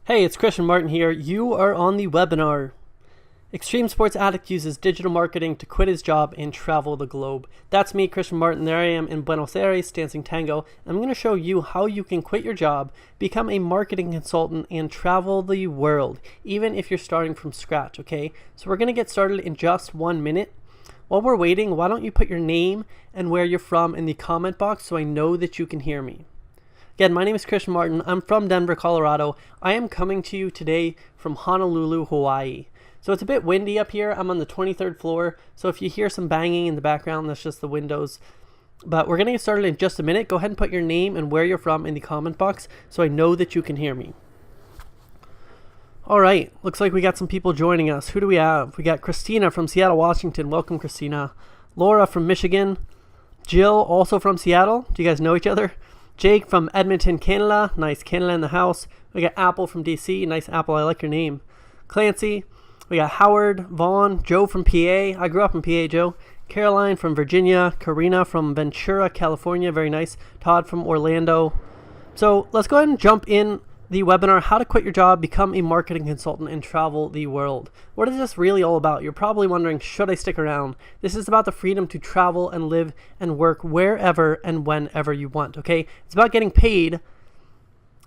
Hey, it's Christian Martin here. You are on the webinar. Extreme Sports Addict uses digital marketing to quit his job and travel the globe. That's me, Christian Martin. There I am in Buenos Aires, dancing tango. I'm going to show you how you can quit your job, become a marketing consultant, and travel the world, even if you're starting from scratch, okay? So we're going to get started in just 1 minute. While we're waiting, why don't you put your name and where you're from in the comment box so I know that you can hear me. Again, my name is Christian Martin. I'm from Denver, Colorado. I am coming to you today from Honolulu, Hawaii. So it's a bit windy up here. I'm on the 23rd floor. So if you hear some banging in the background, that's just the windows. But we're going to get started in just a minute. Go ahead and put your name and where you're from in the comment box so I know that you can hear me. All right. Looks like we got some people joining us. Who do we have? We got Christina from Seattle, Washington. Welcome, Christina. Laura from Michigan. Jill, also from Seattle. Do you guys know each other? Jake from Edmonton, Canada. Nice, Canada in the house. We got Apple from DC. Nice, Apple. I like your name. Clancy. We got Howard, Vaughn, Joe from PA. I grew up in PA, Joe. Caroline from Virginia. Karina from Ventura, California. Very nice. Todd from Orlando. So let's go ahead and jump in the webinar, How to Quit Your Job, Become a Marketing Consultant, and Travel the World. What is this really all about? You're probably wondering, should I stick around? This is about the freedom to travel and live and work wherever and whenever you want, okay? It's about getting paid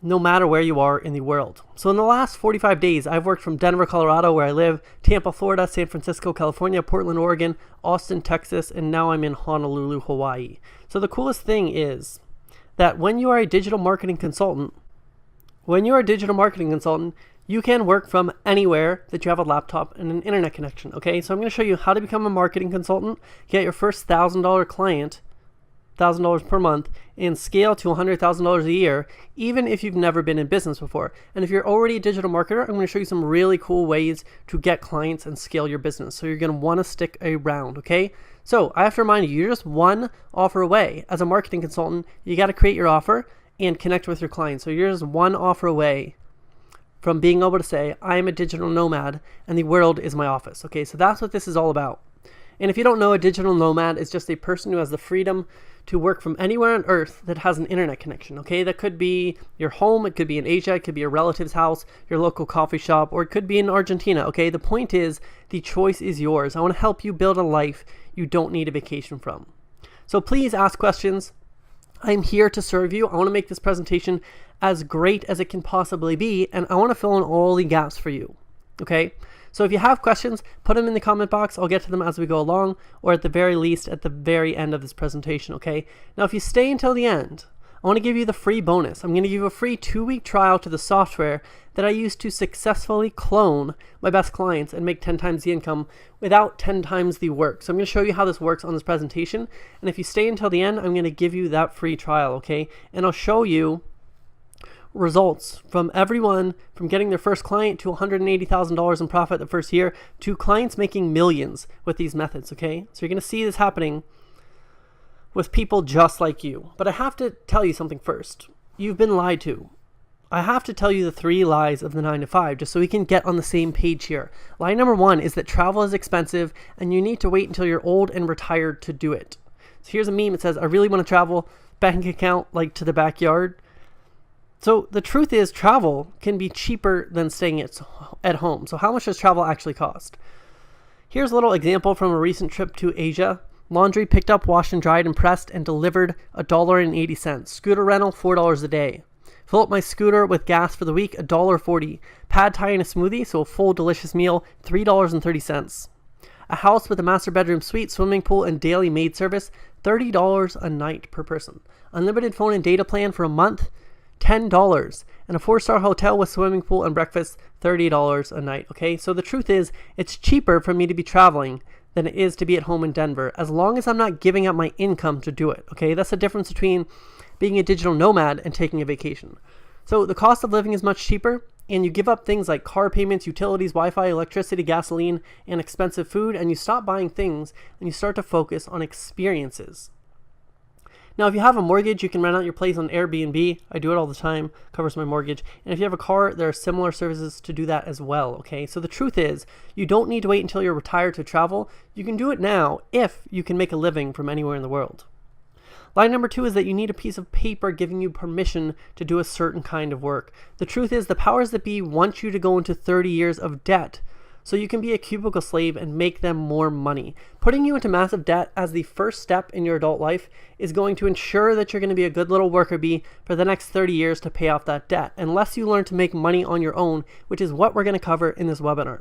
no matter where you are in the world. So in the last 45 days, I've worked from Denver, Colorado, where I live, Tampa, Florida, San Francisco, California, Portland, Oregon, Austin, Texas, and now I'm in Honolulu, Hawaii. So the coolest thing is that when you are a digital marketing consultant, you can work from anywhere that you have a laptop and an internet connection, okay? So I'm going to show you how to become a marketing consultant, get your first $1,000 client, $1,000 per month, and scale to $100,000 a year, even if you've never been in business before. And if you're already a digital marketer, I'm going to show you some really cool ways to get clients and scale your business. So you're going to want to stick around, okay? So I have to remind you, you're just one offer away. As a marketing consultant, you got to create your offer and connect with your clients. So you're just one offer away from being able to say, I am a digital nomad and the world is my office. Okay, so that's what this is all about. And if you don't know, a digital nomad is just a person who has the freedom to work from anywhere on earth that has an internet connection. Okay, that could be your home, it could be in Asia, it could be a relative's house, your local coffee shop, or it could be in Argentina. Okay, the point is, the choice is yours. I want to help you build a life you don't need a vacation from. So please ask questions. I'm here to serve you. I want to make this presentation as great as it can possibly be, and I want to fill in all the gaps for you, okay? So if you have questions, put them in the comment box. I'll get to them as we go along, or at the very least, at the very end of this presentation, okay? Now, if you stay until the end, I want to give you the free bonus. I'm going to give you a free 2-week trial to the software that I use to successfully clone my best clients and make 10 times the income without 10 times the work. So I'm going to show you how this works on this presentation. And if you stay until the end, I'm going to give you that free trial, okay? And I'll show you results from everyone from getting their first client to $180,000 in profit the first year to clients making millions with these methods, okay? So you're going to see this happening with people just like you. But I have to tell you something first. You've been lied to. I have to tell you the 3 lies of the 9 to 5 just so we can get on the same page here. Lie number 1 is that travel is expensive and you need to wait until you're old and retired to do it. So here's a meme that says, I really want to travel, bank account like to the backyard. So the truth is travel can be cheaper than staying at home. So how much does travel actually cost? Here's a little example from a recent trip to Asia. Laundry picked up, washed and dried and pressed and delivered $1.80. Scooter rental, $4 a day. Fill up my scooter with gas for the week, $1.40. Pad thai and a smoothie, so a full delicious meal, $3.30. A house with a master bedroom suite, swimming pool, and daily maid service, $30 a night per person. Unlimited phone and data plan for a month, $10. And a 4-star hotel with swimming pool and breakfast, $30 a night. Okay, so the truth is, it's cheaper for me to be traveling than it is to be at home in Denver, as long as I'm not giving up my income to do it. Okay, that's the difference between being a digital nomad and taking a vacation. So the cost of living is much cheaper, and you give up things like car payments, utilities, Wi-Fi, electricity, gasoline, and expensive food, and you stop buying things and you start to focus on experiences. Now, if you have a mortgage, you can rent out your place on Airbnb. I do it all the time, covers my mortgage. And if you have a car, there are similar services to do that as well, okay? So the truth is, you don't need to wait until you're retired to travel. You can do it now if you can make a living from anywhere in the world. Lie number 2 is that you need a piece of paper giving you permission to do a certain kind of work. The truth is, the powers that be want you to go into 30 years of debt so you can be a cubicle slave and make them more money. Putting you into massive debt as the first step in your adult life is going to ensure that you're going to be a good little worker bee for the next 30 years to pay off that debt, unless you learn to make money on your own, which is what we're going to cover in this webinar.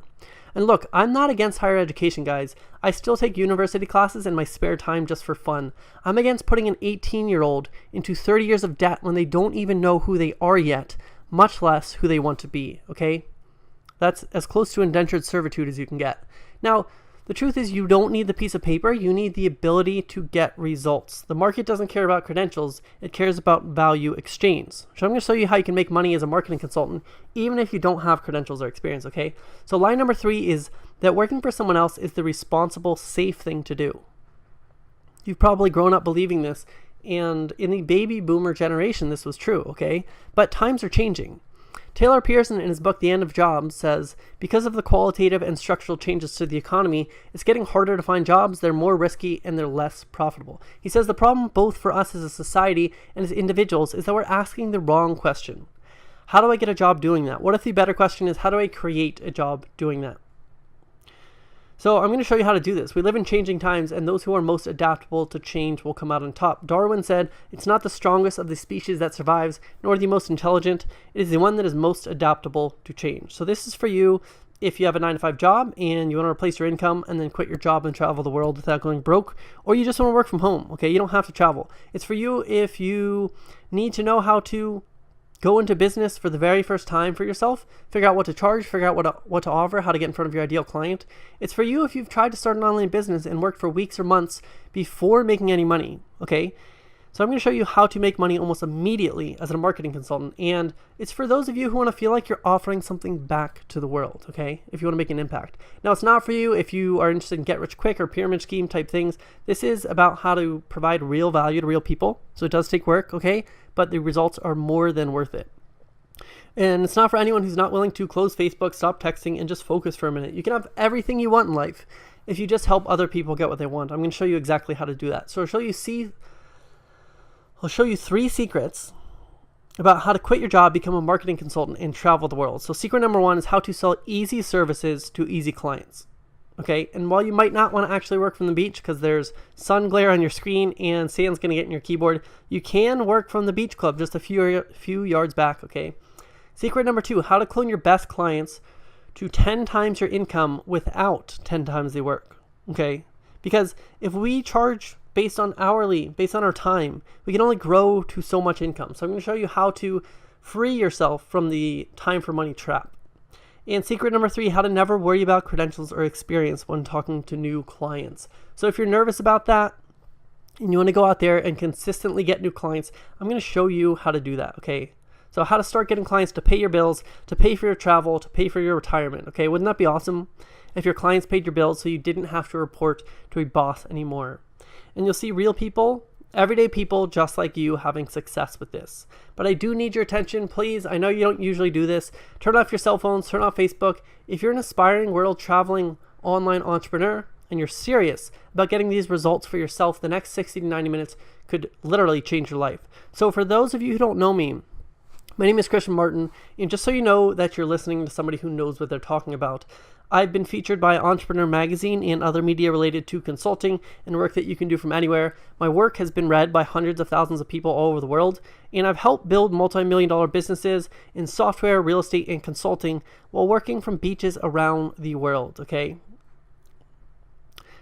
And look, I'm not against higher education, guys. I still take university classes in my spare time just for fun. I'm against putting an 18-year-old into 30 years of debt when they don't even know who they are yet, much less who they want to be, okay? That's as close to indentured servitude as you can get. Now, the truth is you don't need the piece of paper, you need the ability to get results. The market doesn't care about credentials, it cares about value exchange. So I'm going to show you how you can make money as a marketing consultant, even if you don't have credentials or experience, okay? So line number 3 is that working for someone else is the responsible, safe thing to do. You've probably grown up believing this, and in the baby boomer generation, this was true, okay? But times are changing. Taylor Pearson, in his book, The End of Jobs, says, because of the qualitative and structural changes to the economy, it's getting harder to find jobs, they're more risky, and they're less profitable. He says the problem both for us as a society and as individuals is that we're asking the wrong question. How do I get a job doing that? What if the better question is, how do I create a job doing that? So I'm going to show you how to do this. We live in changing times, and those who are most adaptable to change will come out on top. Darwin said, it's not the strongest of the species that survives, nor the most intelligent. It is the one that is most adaptable to change. So this is for you if you have a 9-to-5 job and you want to replace your income and then quit your job and travel the world without going broke, or you just want to work from home, okay? You don't have to travel. It's for you if you need to know how to go into business for the very first time for yourself, figure out what to charge, figure out what to offer, how to get in front of your ideal client. It's for you if you've tried to start an online business and worked for weeks or months before making any money, okay? So I'm going to show you how to make money almost immediately as a marketing consultant, and it's for those of you who want to feel like you're offering something back to the world, okay? If you want to make an impact. Now, it's not for you if you are interested in get rich quick or pyramid scheme type things. This is about how to provide real value to real people. So it does take work, okay? But the results are more than worth it. And it's not for anyone who's not willing to close Facebook, stop texting, and just focus for a minute. You can have everything you want in life if you just help other people get what they want. I'm going to show you exactly how to do that. So I'll show you 3 secrets about how to quit your job, become a marketing consultant, and travel the world. So secret number 1 is how to sell easy services to easy clients. Okay, and while you might not want to actually work from the beach because there's sun glare on your screen and sand's going to get in your keyboard, you can work from the beach club just a few yards back, okay? Secret number 2, how to clone your best clients to 10 times your income without 10 times the work, okay? Because if we charge based on hourly, based on our time, we can only grow to so much income. So I'm going to show you how to free yourself from the time for money trap. And secret number 3, how to never worry about credentials or experience when talking to new clients. So if you're nervous about that and you want to go out there and consistently get new clients, I'm going to show you how to do that, okay? So how to start getting clients to pay your bills, to pay for your travel, to pay for your retirement, okay? Wouldn't that be awesome if your clients paid your bills so you didn't have to report to a boss anymore? And you'll see real people, everyday people just like you having success with this. But I do need your attention, please. I know you don't usually do this. Turn off your cell phones, turn off Facebook. If you're an aspiring world traveling online entrepreneur and you're serious about getting these results for yourself, the next 60 to 90 minutes could literally change your life. So for those of you who don't know me, my name is Christian Martin, and just so you know that you're listening to somebody who knows what they're talking about, I've been featured by Entrepreneur Magazine and other media related to consulting and work that you can do from anywhere. My work has been read by hundreds of thousands of people all over the world, and I've helped build multi-million-dollar businesses in software, real estate, and consulting while working from beaches around the world, okay?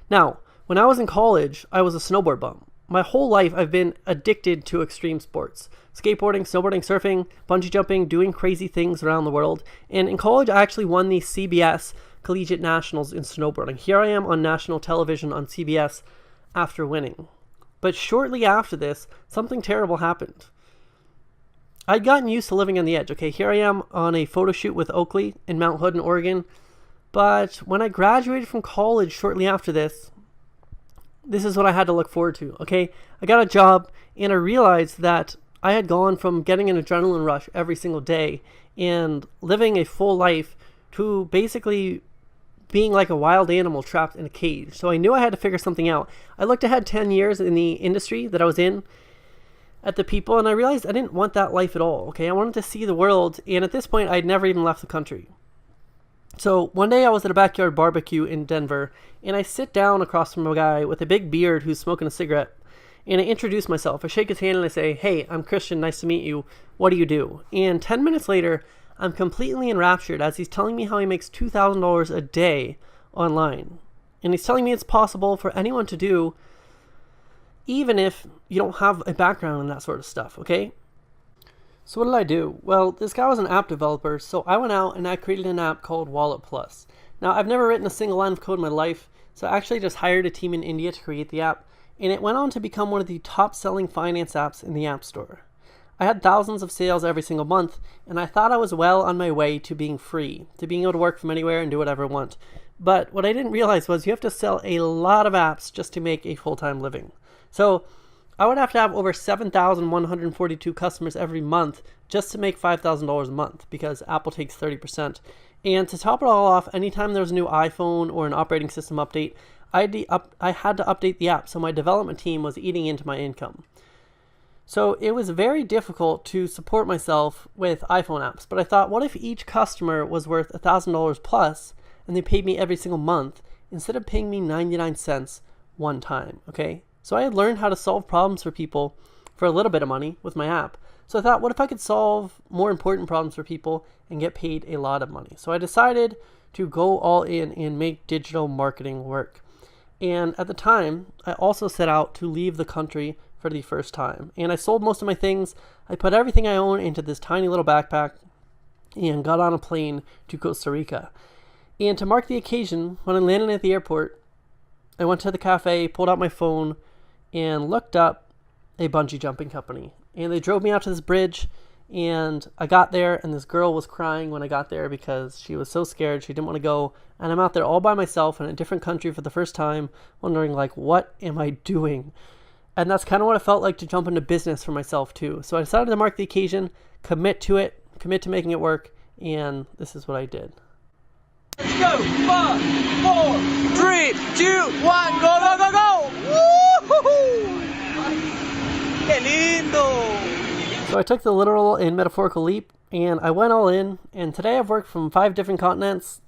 Now, when I was in college, I was a snowboard bum. My whole life, I've been addicted to extreme sports. Skateboarding, snowboarding, surfing, bungee jumping, doing crazy things around the world. And in college, I actually won the CBS Collegiate Nationals in snowboarding. Here I am on national television on CBS after winning. But shortly after this, something terrible happened. I'd gotten used to living on the edge. Okay, here I am on a photo shoot with Oakley in Mount Hood in Oregon. But when I graduated from college shortly after this, this is what I had to look forward to, okay? I got a job and I realized that I had gone from getting an adrenaline rush every single day and living a full life to basically being like a wild animal trapped in a cage. So I knew I had to figure something out. I looked ahead 10 years in the industry that I was in at the people, and I realized I didn't want that life at all. Okay, I wanted to see the world, and at this point I'd never even left the country. So one day I was at a backyard barbecue in Denver, and I sit down across from a guy with a big beard who's smoking a cigarette, and I introduce myself. I shake his hand and I say, "Hey, I'm Christian, nice to meet you. What do you do?" And 10 minutes later, I'm completely enraptured as he's telling me how he makes $2,000 a day online. And he's telling me it's possible for anyone to do, even if you don't have a background in that sort of stuff, okay? So what did I do? Well, this guy was an app developer, so I went out and I created an app called Wallet Plus. Now, I've never written a single line of code in my life, so I actually just hired a team in India to create the app, and it went on to become one of the top-selling finance apps in the App Store. I had thousands of sales every single month, and I thought I was well on my way to being free, to being able to work from anywhere and do whatever I want. But what I didn't realize was you have to sell a lot of apps just to make a full-time living. So I would have to have over 7,142 customers every month just to make $5,000 a month, because Apple takes 30%. And to top it all off, anytime there was a new iPhone or an operating system update, I had to update the app, so my development team was eating into my income. So it was very difficult to support myself with iPhone apps, but I thought, what if each customer was worth $1,000 plus and they paid me every single month instead of paying me 99 cents one time, okay? So I had learned how to solve problems for people for a little bit of money with my app. So I thought, what if I could solve more important problems for people and get paid a lot of money? So I decided to go all in and make digital marketing work. And at the time, I also set out to leave the country for the first time. And I sold most of my things. I put everything I own into this tiny little backpack and got on a plane to Costa Rica. And to mark the occasion, when I landed at the airport, I went to the cafe, pulled out my phone, and looked up a bungee jumping company. And they drove me out to this bridge, and I got there, and this girl was crying when I got there because she was so scared. She didn't want to go. And I'm out there all by myself in a different country for the first time, wondering, like, what am I doing? And that's kind of what it felt like to jump into business for myself too. So I decided to mark the occasion, commit to it, commit to making it work, and this is what I did. Let's go! 5, 4, 3, 2, 1, go, go, go, go! Woo-hoo-hoo! ¡Qué lindo! So I took the literal and metaphorical leap, and I went all in, and today I've worked from 5 different continents,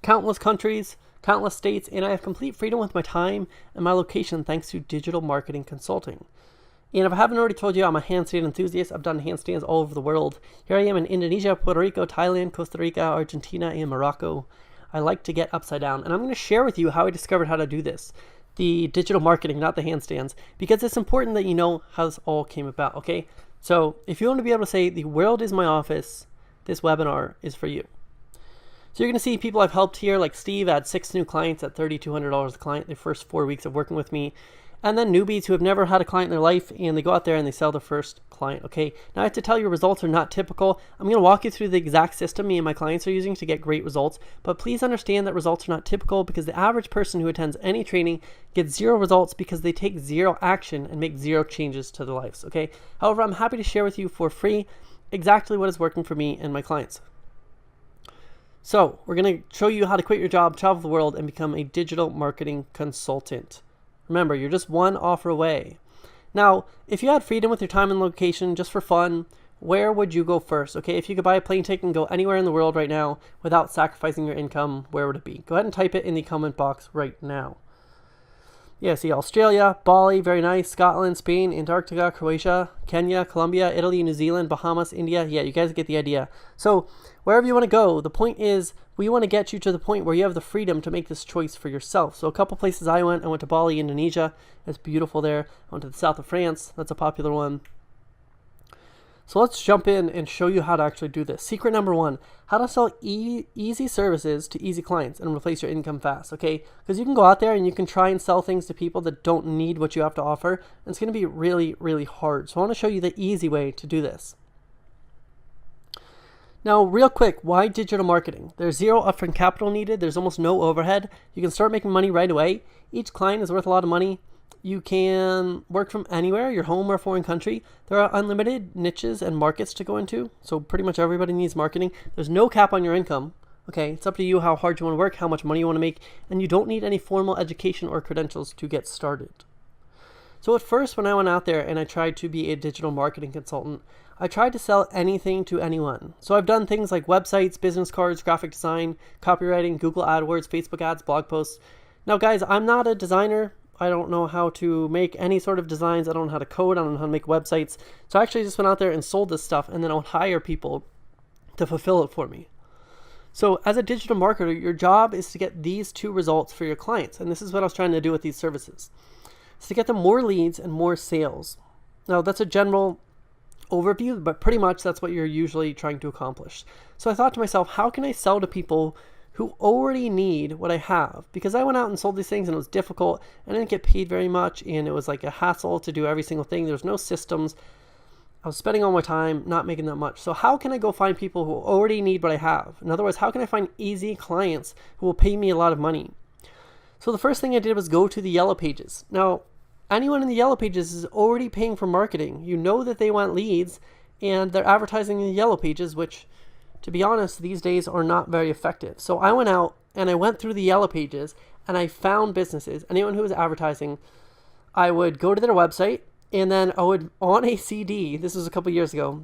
countless countries, countless states, and I have complete freedom with my time and my location thanks to digital marketing consulting. And if I haven't already told you, I'm a handstand enthusiast. I've done handstands all over the world. Here I am in Indonesia, Puerto Rico, Thailand, Costa Rica, Argentina, and Morocco. I like to get upside down, and I'm going to share with you how I discovered how to do this. The digital marketing, not the handstands, because it's important that you know how this all came about, okay? So if you want to be able to say, the world is my office, this webinar is for you. So you're going to see people I've helped here, like Steve had 6 new clients at $3,200 a client the first 4 weeks of working with me. And then newbies who have never had a client in their life, and they go out there and they sell their first client, okay? Now I have to tell you, results are not typical. I'm going to walk you through the exact system me and my clients are using to get great results, but please understand that results are not typical, because the average person who attends any training gets 0 results because they take 0 action and make 0 changes to their lives, okay? However, I'm happy to share with you for free exactly what is working for me and my clients. So we're going to show you how to quit your job, travel the world, and become a digital marketing consultant. Remember, you're just one offer away. Now, if you had freedom with your time and location just for fun, where would you go first? Okay, if you could buy a plane ticket and go anywhere in the world right now without sacrificing your income, where would it be? Go ahead and type it in the comment box right now. Yeah, see Australia, Bali, very nice, Scotland, Spain, Antarctica, Croatia, Kenya, Colombia, Italy, New Zealand, Bahamas, India. Yeah, you guys get the idea. So wherever you want to go, the point is we want to get you to the point where you have the freedom to make this choice for yourself. So a couple places I went to Bali, Indonesia. It's beautiful there. I went to the south of France. That's a popular one. So let's jump in and show you how to actually do this. Secret number 1, how to sell easy services to easy clients and replace your income fast, okay? Because you can go out there and you can try and sell things to people that don't need what you have to offer, and it's going to be really, really hard. So I want to show you the easy way to do this. Now, real quick, why digital marketing? There's 0 upfront capital needed. There's almost no overhead. You can start making money right away. Each client is worth a lot of money. You can work from anywhere, your home or a foreign country. There are unlimited niches and markets to go into, so pretty much everybody needs marketing. There's no cap on your income, Okay, it's up to you how hard you want to work, how much money you want to make, and you don't need any formal education or credentials to get started. So at first, when I went out there and I tried to be a digital marketing consultant, I tried to sell anything to anyone. So I've done things like websites, business cards, graphic design, copywriting, Google AdWords, Facebook ads, blog posts. Now guys, I'm not a designer. I don't know how to make any sort of designs. I don't know how to code. I don't know how to make websites. So I actually just went out there and sold this stuff, and then I would hire people to fulfill it for me. So as a digital marketer, your job is to get these two results for your clients. And this is what I was trying to do with these services. It's to get them more leads and more sales. Now that's a general overview, but pretty much that's what you're usually trying to accomplish. So I thought to myself, how can I sell to people who already need what I have? Because I went out and sold these things and it was difficult. I didn't get paid very much and it was like a hassle to do every single thing. There's no systems. I was spending all my time not making that much. So how can I go find people who already need what I have? In other words, how can I find easy clients who will pay me a lot of money? So the first thing I did was go to the Yellow Pages. Now, anyone in the Yellow Pages is already paying for marketing. You know that they want leads and they're advertising in the Yellow Pages, which, to be honest, these days are not very effective. So I went out and I went through the Yellow Pages and I found businesses. Anyone who was advertising, I would go to their website and then I would, on a CD, this was a couple years ago,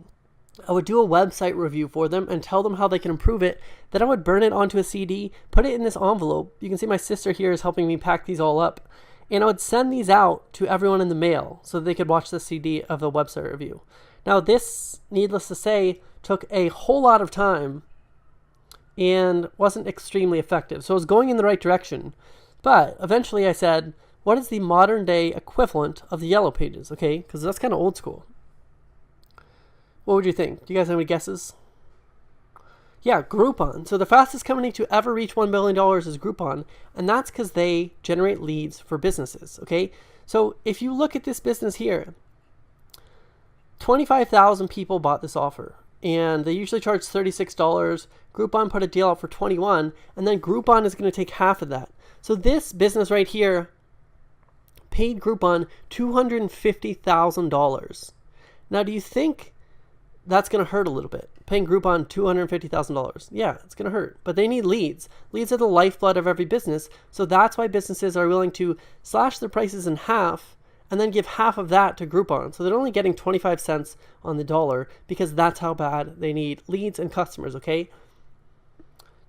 I would do a website review for them and tell them how they can improve it. Then I would burn it onto a CD, put it in this envelope. You can see my sister here is helping me pack these all up. And I would send these out to everyone in the mail so that they could watch the CD of the website review. Now this, needless to say, took a whole lot of time and wasn't extremely effective. So I was going in the right direction. But eventually I said, what is the modern day equivalent of the Yellow Pages? Okay, because that's kind of old school. What would you think? Do you guys have any guesses? Yeah, Groupon. So the fastest company to ever reach $1 billion is Groupon, and that's because they generate leads for businesses, okay? So if you look at this business here, 25,000 people bought this offer, and they usually charge $36. Groupon put a deal out for $21, and then Groupon is going to take half of that. So this business right here paid Groupon $250,000. Now, do you think that's going to hurt a little bit? Paying Groupon $250,000. Yeah, it's going to hurt. But they need leads. Leads are the lifeblood of every business. So that's why businesses are willing to slash their prices in half and then give half of that to Groupon. So they're only getting 25 cents on the dollar because that's how bad they need leads and customers, okay?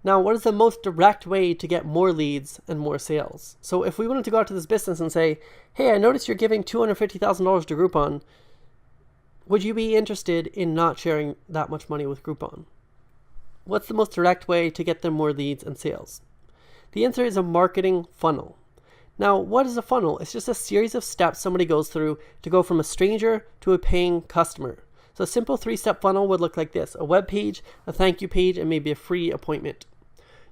Now, what is the most direct way to get more leads and more sales? So if we wanted to go out to this business and say, hey, I noticed you're giving $250,000 to Groupon. Would you be interested in not sharing that much money with Groupon? What's the most direct way to get them more leads and sales? The answer is a marketing funnel. Now, what is a funnel? It's just a series of steps somebody goes through to go from a stranger to a paying customer. So a simple 3-step funnel would look like this: a web page, a thank you page, and maybe a free appointment.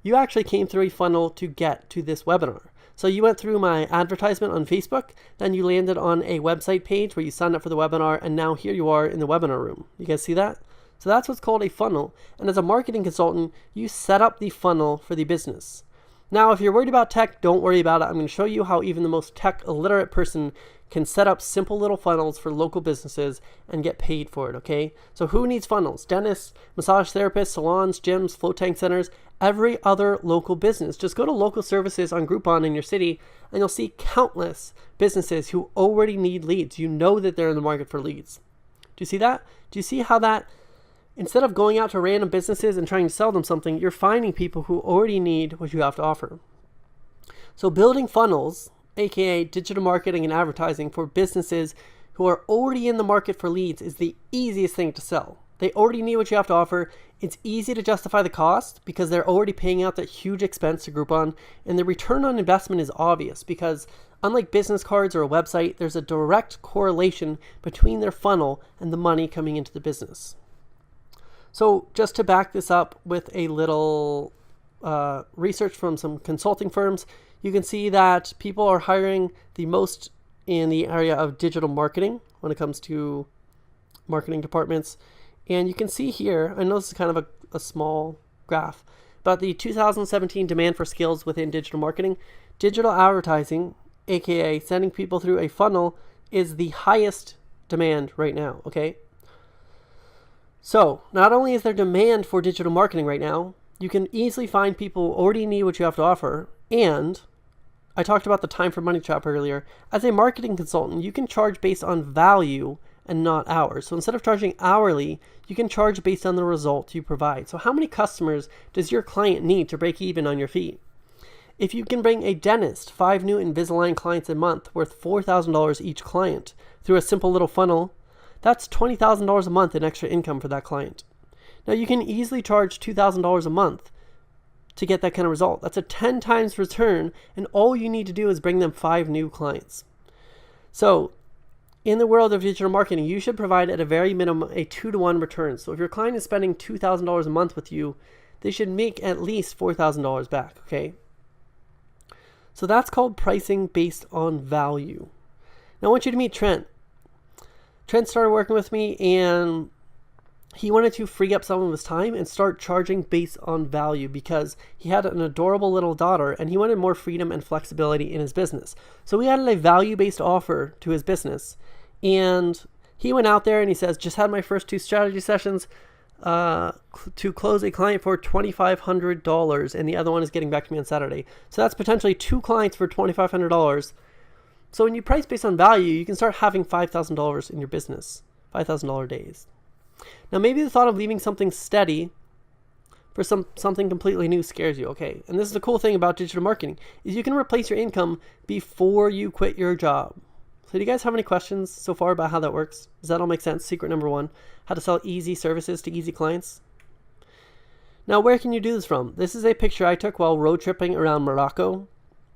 You actually came through a funnel to get to this webinar. So you went through my advertisement on Facebook, then you landed on a website page where you signed up for the webinar, and now here you are in the webinar room. You guys see that? So that's what's called a funnel. And as a marketing consultant, you set up the funnel for the business. Now, if you're worried about tech, don't worry about it. I'm going to show you how even the most tech illiterate person can set up simple little funnels for local businesses and get paid for it, okay? So who needs funnels? Dentists, massage therapists, salons, gyms, float tank centers, every other local business. Just go to local services on Groupon in your city and you'll see countless businesses who already need leads. You know that they're in the market for leads. Do you see that? Do you see how that, instead of going out to random businesses and trying to sell them something, you're finding people who already need what you have to offer? So building funnels, aka digital marketing and advertising for businesses who are already in the market for leads, is the easiest thing to sell. They already need what you have to offer. It's easy to justify the cost because they're already paying out that huge expense to Groupon, and the return on investment is obvious because unlike business cards or a website, there's a direct correlation between their funnel and the money coming into the business. So just to back this up with a little research from some consulting firms, you can see that people are hiring the most in the area of digital marketing when it comes to marketing departments. And you can see here, I know this is kind of a small graph, but the 2017 demand for skills within digital marketing, digital advertising, aka sending people through a funnel, is the highest demand right now, okay? So not only is there demand for digital marketing right now, you can easily find people who already need what you have to offer. And I talked about the time for money trap earlier. As a marketing consultant, you can charge based on value and not hours. So instead of charging hourly, you can charge based on the result you provide. So how many customers does your client need to break even on your fee? If you can bring a dentist 5 new Invisalign clients a month worth $4,000 each client through a simple little funnel, that's $20,000 a month in extra income for that client. Now you can easily charge $2,000 a month to get that kind of result. That's a 10 times return, and all you need to do is bring them 5 new clients. So in the world of digital marketing, you should provide at a very minimum a 2-to-1 return. So if your client is spending $2,000 a month with you, they should make at least $4,000 back, okay? So that's called pricing based on value. Now I want you to meet Trent. Trent started working with me, and he wanted to free up some of his time and start charging based on value because he had an adorable little daughter and he wanted more freedom and flexibility in his business. So we added a value-based offer to his business, and he went out there and he says, just had my first 2 strategy sessions to close a client for $2,500, and the other one is getting back to me on Saturday. So that's potentially 2 clients for $2,500. So when you price based on value, you can start having $5,000 in your business, $5,000 days. Now maybe the thought of leaving something steady for something completely new scares you, okay? And this is the cool thing about digital marketing, is you can replace your income before you quit your job. So do you guys have any questions so far about how that works? Does that all make sense? Secret number 1, how to sell easy services to easy clients. Now where can you do this from? This is a picture I took while road tripping around Morocco.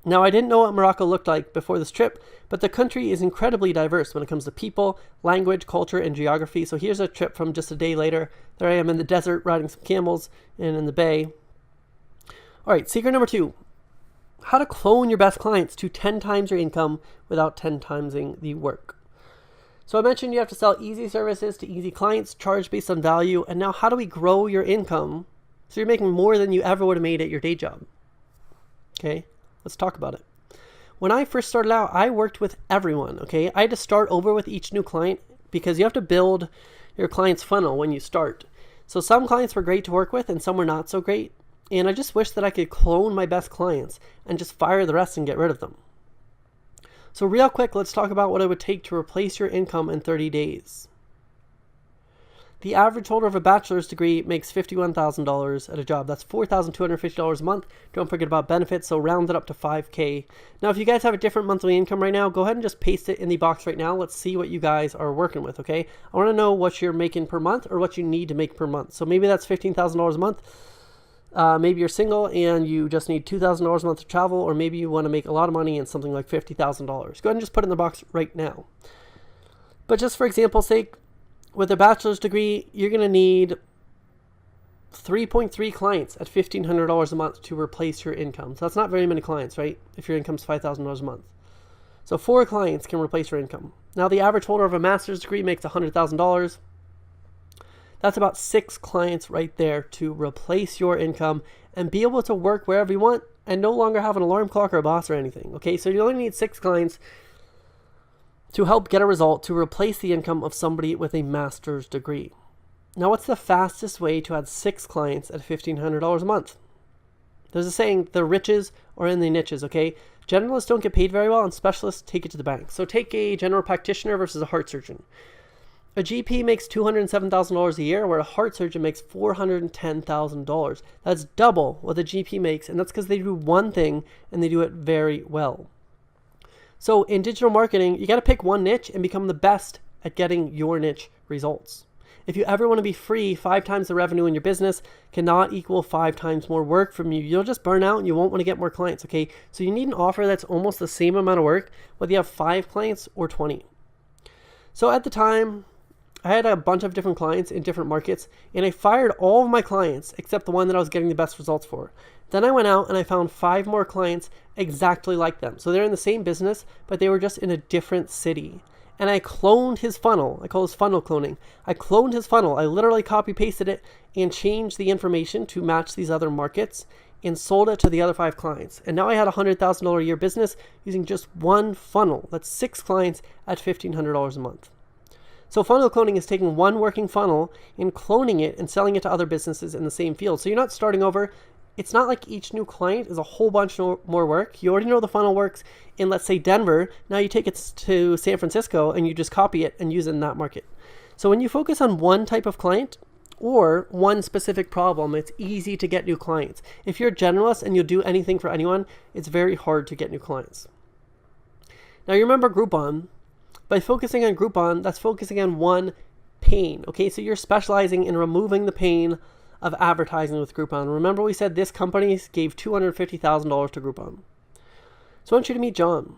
Now I didn't know what Morocco looked like before this trip, but the country is incredibly diverse when it comes to people, language, culture, and geography. So here's a trip from just a day later. There I am in the desert riding some camels and in the bay. All right, secret number 2, how to clone your best clients to 10 times your income without 10 timesing the work. So I mentioned you have to sell easy services to easy clients, charge based on value, and now how do we grow your income so you're making more than you ever would have made at your day job? Okay. Let's talk about it. When I first started out, I worked with everyone, okay? I had to start over with each new client because you have to build your client's funnel when you start. So some clients were great to work with and some were not so great. And I just wish that I could clone my best clients and just fire the rest and get rid of them. So real quick, let's talk about what it would take to replace your income in 30 days. The average holder of a bachelor's degree makes $51,000 at a job. That's $4,250 a month. Don't forget about benefits, so round it up to $5,000. Now, if you guys have a different monthly income right now, go ahead and just paste it in the box right now. Let's see what you guys are working with, okay? I want to know what you're making per month or what you need to make per month. So maybe that's $15,000 a month. Maybe you're single and you just need $2,000 a month to travel, or maybe you want to make a lot of money and something like $50,000. Go ahead and just put it in the box right now. But just for example's sake, with a bachelor's degree, you're going to need 3.3 clients at $1,500 a month to replace your income. So that's not very many clients, right? If your income's $5,000 a month. So 4 clients can replace your income. Now the average holder of a master's degree makes $100,000. That's about 6 clients right there to replace your income and be able to work wherever you want and no longer have an alarm clock or a boss or anything. Okay, so you only need 6 clients to help get a result to replace the income of somebody with a master's degree. Now, what's the fastest way to add 6 clients at $1,500 a month? There's a saying, the riches are in the niches, okay? Generalists don't get paid very well and specialists take it to the bank. So take a general practitioner versus a heart surgeon. A GP makes $207,000 a year, where a heart surgeon makes $410,000. That's double what the GP makes, and that's because they do one thing and they do it very well. So in digital marketing, you got to pick one niche and become the best at getting your niche results. If you ever want to be free, 5 times the revenue in your business cannot equal 5 times more work from you. You'll just burn out and you won't want to get more clients, okay? So you need an offer that's almost the same amount of work, whether you have 5 clients or 20. So at the time, I had a bunch of different clients in different markets, and I fired all of my clients except the one that I was getting the best results for. Then I went out and I found 5 more clients exactly like them. So they're in the same business, but they were just in a different city. And I cloned his funnel. I call this funnel cloning. I cloned his funnel. I literally copy pasted it and changed the information to match these other markets and sold it to the other 5 clients. And now I had a $100,000 a year business using just one funnel. That's 6 clients at $1,500 a month. So funnel cloning is taking one working funnel and cloning it and selling it to other businesses in the same field. So you're not starting over. It's not like each new client is a whole bunch more work. You already know the funnel works in, let's say, Denver. Now you take it to San Francisco and you just copy it and use it in that market. So when you focus on one type of client or one specific problem, it's easy to get new clients. If you're a generalist and you'll do anything for anyone, it's very hard to get new clients. Now you remember Groupon. By focusing on Groupon, that's focusing on one pain. Okay, so you're specializing in removing the pain of advertising with Groupon. Remember we said this company gave $250,000 to Groupon. So I want you to meet John.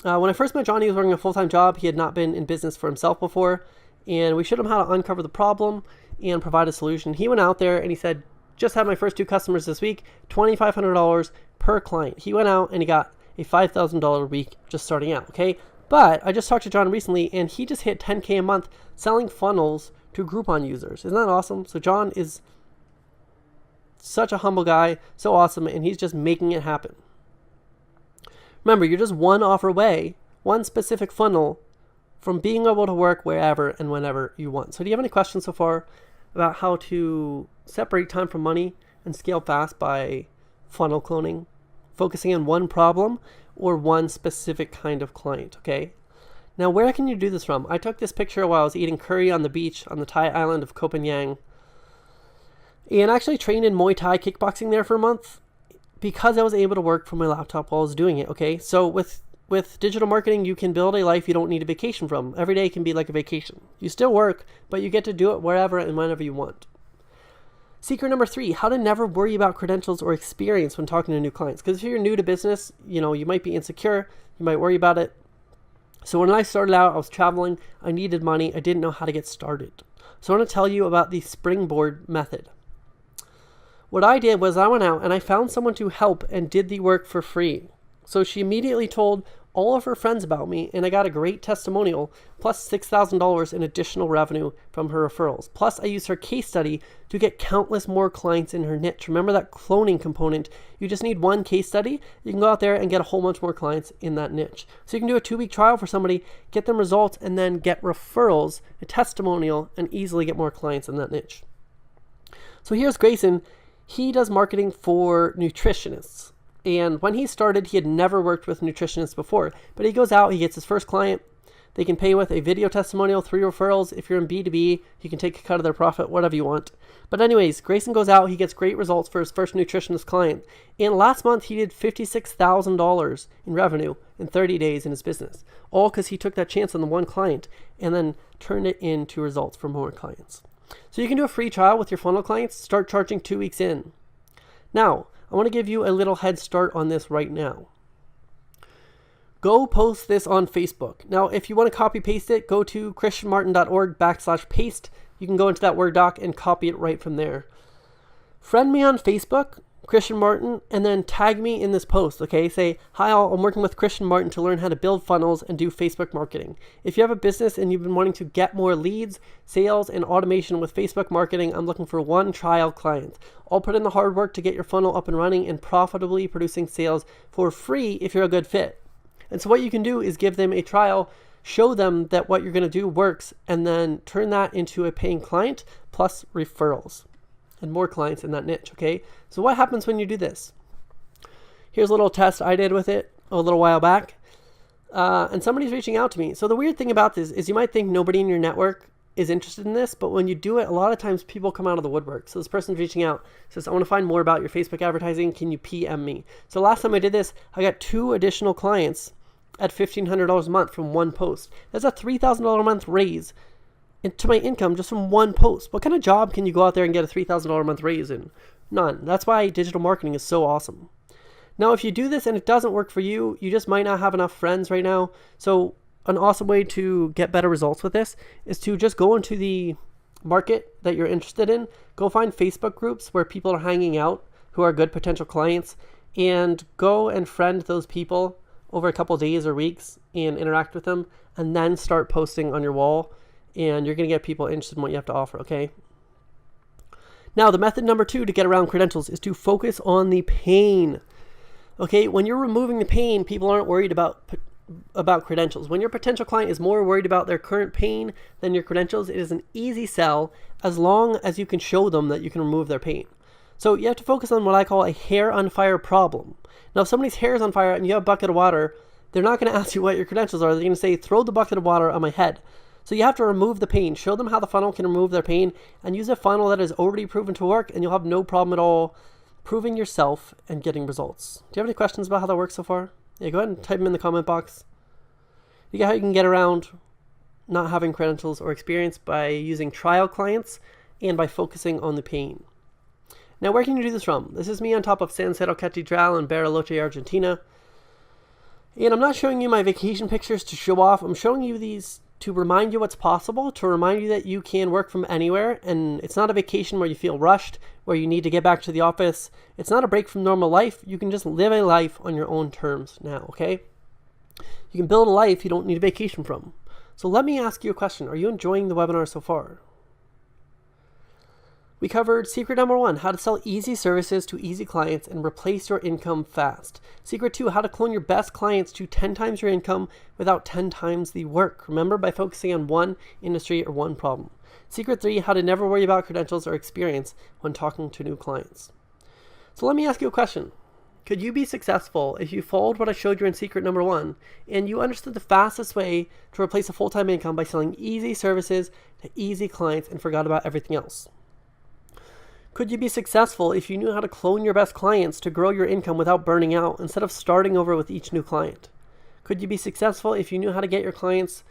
When I first met John, he was working a full-time job. He had not been in business for himself before, and we showed him how to uncover the problem and provide a solution. He went out there and he said, just had my first 2 customers this week, $2,500 per client. He went out and he got a $5,000 a week just starting out, okay? But I just talked to John recently and he just hit $10K a month selling funnels to Groupon users. Isn't that awesome? So John is such a humble guy, so awesome, and he's just making it happen. Remember, you're just one offer away, one specific funnel from being able to work wherever and whenever you want. So do you have any questions so far about how to separate time from money and scale fast by funnel cloning, focusing on one problem or one specific kind of client, okay? Now, where can you do this from? I took this picture while I was eating curry on the beach on the Thai island of Koh Phangan, and actually trained in Muay Thai kickboxing there for a month because I was able to work from my laptop while I was doing it, okay? So with digital marketing, you can build a life you don't need a vacation from. Every day can be like a vacation. You still work, but you get to do it wherever and whenever you want. Secret number 3, how to never worry about credentials or experience when talking to new clients. Because if you're new to business, you might be insecure, you might worry about it. So when I started out, I was traveling, I needed money, I didn't know how to get started. So I want to tell you about the springboard method. What I did was I went out and I found someone to help and did the work for free. So she immediately told all of her friends about me, and I got a great testimonial, plus $6,000 in additional revenue from her referrals. Plus, I used her case study to get countless more clients in her niche. Remember that cloning component? You just need one case study. You can go out there and get a whole bunch more clients in that niche. So you can do a 2-week trial for somebody, get them results, and then get referrals, a testimonial, and easily get more clients in that niche. So here's Grayson. He does marketing for nutritionists. And when he started, he had never worked with nutritionists before. But he goes out, he gets his first client. They can pay with a video testimonial, 3 referrals. If you're in B2B, you can take a cut of their profit, whatever you want. But anyways, Grayson goes out, he gets great results for his first nutritionist client. And last month, he did $56,000 in revenue in 30 days in his business. All because he took that chance on the one client and then turned it into results for more clients. So you can do a free trial with your funnel clients, start charging 2 weeks in. Now, I want to give you a little head start on this right now. Go post this on Facebook. Now, if you want to copy paste it, go to christianmartin.org/paste. You can go into that Word doc and copy it right from there. Friend me on Facebook, Christian Martin, and then tag me in this post, okay? Say, hi all, I'm working with Christian Martin to learn how to build funnels and do Facebook marketing. If you have a business and you've been wanting to get more leads, sales, and automation with Facebook marketing, I'm looking for one trial client. I'll put in the hard work to get your funnel up and running and profitably producing sales for free if you're a good fit. And so what you can do is give them a trial, show them that what you're going to do works, and then turn that into a paying client plus referrals and more clients in that niche, okay? So what happens when you do this? Here's a little test I did with it a little while back, and somebody's reaching out to me. So the weird thing about this is you might think nobody in your network is interested in this, but when you do it, a lot of times people come out of the woodwork. So this person's reaching out, says, I want to find more about your Facebook advertising. Can you PM me? So last time I did this, I got 2 additional clients at $1,500 a month from one post. That's a $3,000 a month raise into my income just from one post. What kind of job can you go out there and get a $3,000 a month raise in? None. That's why digital marketing is so awesome. Now, if you do this and it doesn't work for you, you just might not have enough friends right now. So an awesome way to get better results with this is to just go into the market that you're interested in. Go find Facebook groups where people are hanging out who are good potential clients, and go and friend those people over a couple of days or weeks and interact with them, and then start posting on your wall, and you're going to get people interested in what you have to offer, okay? Now, the method number 2 to get around credentials is to focus on the pain. Okay, when you're removing the pain, people aren't worried about about credentials. When your potential client is more worried about their current pain than your credentials, it is an easy sell as long as you can show them that you can remove their pain. So you have to focus on what I call a hair on fire problem. Now, if somebody's hair is on fire and you have a bucket of water, they're not going to ask you what your credentials are. They're going to say, throw the bucket of water on my head. So you have to remove the pain. Show them how the funnel can remove their pain, and use a funnel that is already proven to work, and you'll have no problem at all proving yourself and getting results. Do you have any questions about how that works so far? Yeah, go ahead and type them in the comment box. You get how you can get around not having credentials or experience by using trial clients and by focusing on the pain. Now, where can you do this from? This is me on top of San Cerro Catedral in Bariloche, Argentina. And I'm not showing you my vacation pictures to show off. I'm showing you these to remind you what's possible, to remind you that you can work from anywhere. And it's not a vacation where you feel rushed, where you need to get back to the office. It's not a break from normal life. You can just live a life on your own terms now, okay? You can build a life you don't need a vacation from. So let me ask you a question. Are you enjoying the webinar so far? We covered secret number 1, how to sell easy services to easy clients and replace your income fast. Secret 2, how to clone your best clients to 10 times your income without 10 times the work. Remember, by focusing on one industry or one problem. Secret 3, how to never worry about credentials or experience when talking to new clients. So let me ask you a question. Could you be successful if you followed what I showed you in secret number 1 and you understood the fastest way to replace a full-time income by selling easy services to easy clients and forgot about everything else? Could you be successful if you knew how to clone your best clients to grow your income without burning out instead of starting over with each new client? Could you be successful if you knew how to get your clients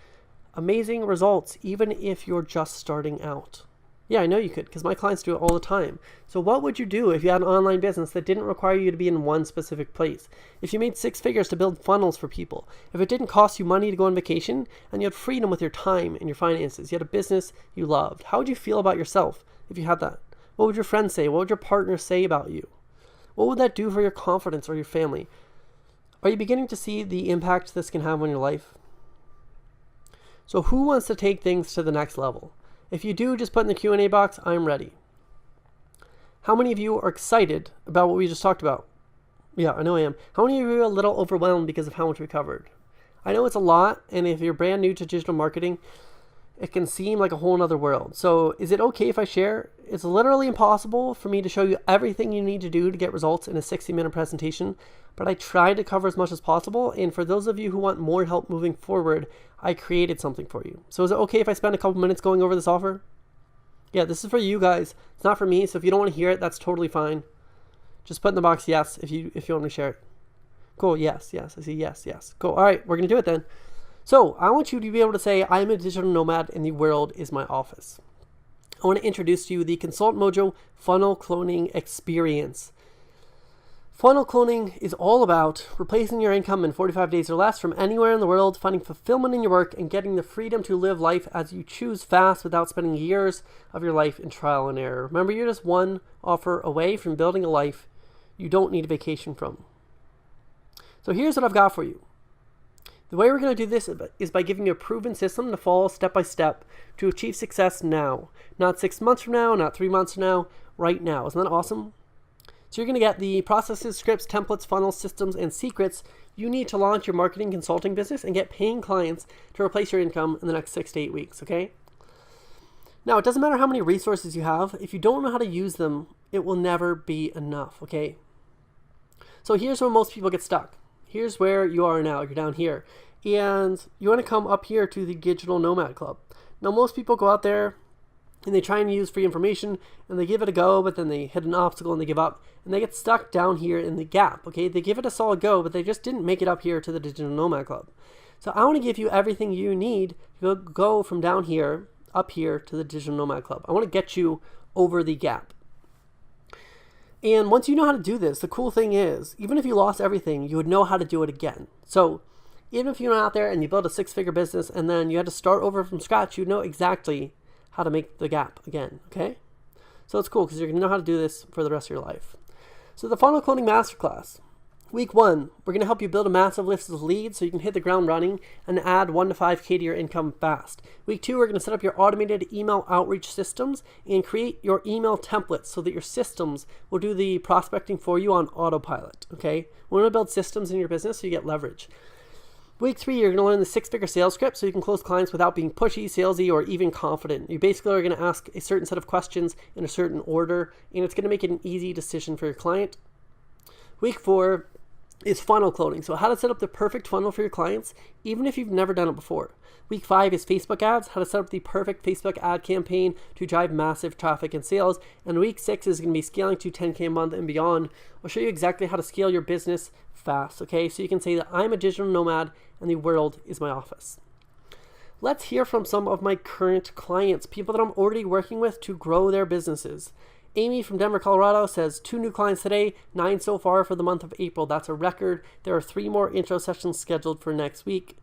amazing results even if you're just starting out? Yeah, I know you could, because my clients do it all the time. So what would you do if you had an online business that didn't require you to be in one specific place? If you made 6 figures to build funnels for people, if it didn't cost you money to go on vacation, and you had freedom with your time and your finances, you had a business you loved, how would you feel about yourself if you had that? What would your friends say? What would your partner say about you? What would that do for your confidence or your family? Are you beginning to see the impact this can have on your life? So who wants to take things to the next level? If you do, just put in the Q&A box, I'm ready. How many of you are excited about what we just talked about? Yeah, I know I am. How many of you are a little overwhelmed because of how much we covered? I know it's a lot, and if you're brand new to digital marketing, it can seem like a whole nother world. So is it okay if I share? It's literally impossible for me to show you everything you need to do to get results in a 60-minute presentation, but I tried to cover as much as possible. And for those of you who want more help moving forward, I created something for you. So is it okay if I spend a couple minutes going over this offer? Yeah, this is for you guys. It's not for me. So if you don't want to hear it, that's totally fine. Just put in the box yes if you want me to share it. Cool. Yes. I see yes. Cool. All right, we're going to do it then. So I want you to be able to say, I'm a digital nomad and the world is my office. I want to introduce to you the Consult Mojo Funnel Cloning Experience. Funnel cloning is all about replacing your income in 45 days or less from anywhere in the world, finding fulfillment in your work, and getting the freedom to live life as you choose fast without spending years of your life in trial and error. Remember, you're just one offer away from building a life you don't need a vacation from. So here's what I've got for you. The way we're going to do this is by giving you a proven system to follow step by step to achieve success now. Not 6 months from now, not 3 months from now, right now. Isn't that awesome? So you're going to get the processes, scripts, templates, funnels, systems, and secrets you need to launch your marketing consulting business and get paying clients to replace your income in the next 6 to 8 weeks, okay? Now, it doesn't matter how many resources you have. If you don't know how to use them, it will never be enough, okay? So here's where most people get stuck. Here's where you are now. You're down here. And you want to come up here to the Digital Nomad Club. Now, most people go out there and they try and use free information and they give it a go, but then they hit an obstacle and they give up and they get stuck down here in the gap, okay? They give it a solid go, but they just didn't make it up here to the Digital Nomad Club. So I want to give you everything you need to go from down here up here to the Digital Nomad Club. I want to get you over the gap. And once you know how to do this, the cool thing is, even if you lost everything, you would know how to do it again. So even if you went out there and you built a 6-figure business and then you had to start over from scratch, you know exactly how to make the gap again, okay? So it's cool because you're going to know how to do this for the rest of your life. So the Funnel Cloning Masterclass. Week 1, we're going to help you build a massive list of leads so you can hit the ground running and add 1 to 5K to your income fast. Week 2, we're going to set up your automated email outreach systems and create your email templates so that your systems will do the prospecting for you on autopilot, okay? We want to build systems in your business so you get leverage. Week 3, you're going to learn the 6-figure sales script so you can close clients without being pushy, salesy, or even confident. You basically are going to ask a certain set of questions in a certain order, and it's going to make it an easy decision for your client. Week 4 is funnel cloning, so how to set up the perfect funnel for your clients, even if you've never done it before. Week 5 is Facebook ads, how to set up the perfect Facebook ad campaign to drive massive traffic and sales. And week 6 is going to be scaling to 10K a month and beyond. I'll show you exactly how to scale your business fast, okay? So you can say that I'm a digital nomad and the world is my office. Let's hear from some of my current clients, people that I'm already working with to grow their businesses. Amy from Denver, Colorado says 2 new clients today, 9 so far for the month of April. That's a record. There are 3 more intro sessions scheduled for next week.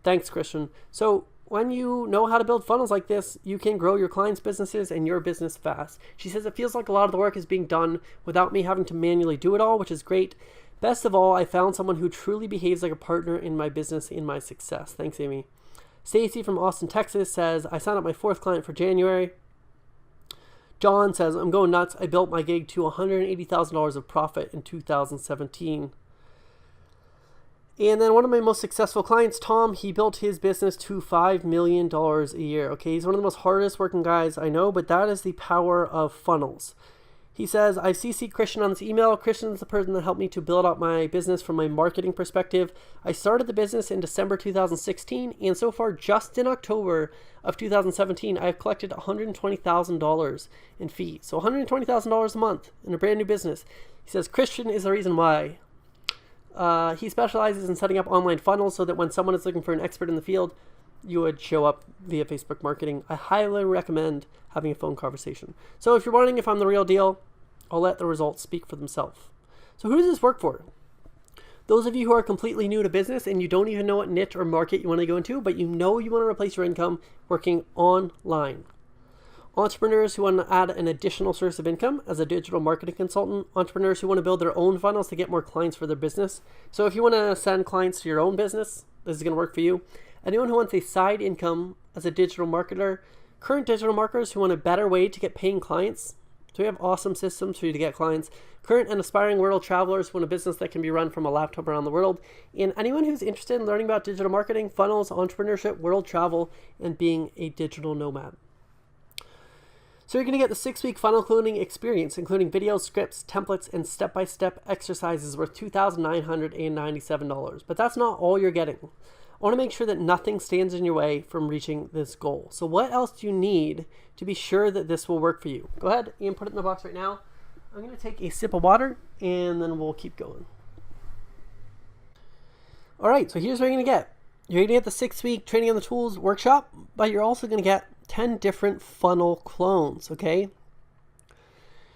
Thanks, Christian. So when you know how to build funnels like this, you can grow your clients' businesses and your business fast. She says it feels like a lot of the work is being done without me having to manually do it all, which is great. Best of all, I found someone who truly behaves like a partner in my business, in my success. Thanks, Amy. Stacy from Austin, Texas says, I signed up my 4th client for January. John says, I'm going nuts. I built my gig to $180,000 of profit in 2017. And then one of my most successful clients, Tom, he built his business to $5 million a year. Okay, he's one of the most hardest working guys I know, but that is the power of funnels. He says, I CC'd Christian on this email. Christian is the person that helped me to build out my business from my marketing perspective. I started the business in December 2016, and so far, just in October of 2017, I've collected $120,000 in fees. So $120,000 a month in a brand new business. He says, Christian is the reason why. He specializes in setting up online funnels so that when someone is looking for an expert in the field, you would show up via Facebook marketing. I highly recommend having a phone conversation. So if you're wondering if I'm the real deal, I'll let the results speak for themselves. So who does this work for? Those of you who are completely new to business and you don't even know what niche or market you want to go into, but you know you want to replace your income working online. Entrepreneurs who want to add an additional source of income as a digital marketing consultant. Entrepreneurs who want to build their own funnels to get more clients for their business. So if you want to send clients to your own business, this is going to work for you. Anyone who wants a side income as a digital marketer. Current digital marketers who want a better way to get paying clients. So we have awesome systems for you to get clients. Current and aspiring world travelers who want a business that can be run from a laptop around the world. And anyone who's interested in learning about digital marketing, funnels, entrepreneurship, world travel, and being a digital nomad. So you're going to get the 6-week funnel cloning experience, including videos, scripts, templates, and step-by-step exercises worth $2,997. But that's not all you're getting. I want to make sure that nothing stands in your way from reaching this goal. So what else do you need to be sure that this will work for you? Go ahead and put it in the box right now. I'm going to take a sip of water and then we'll keep going. All right, so here's what you're going to get. You're going to get the 6-week training on the tools workshop, but you're also going to get 10 different funnel clones, okay?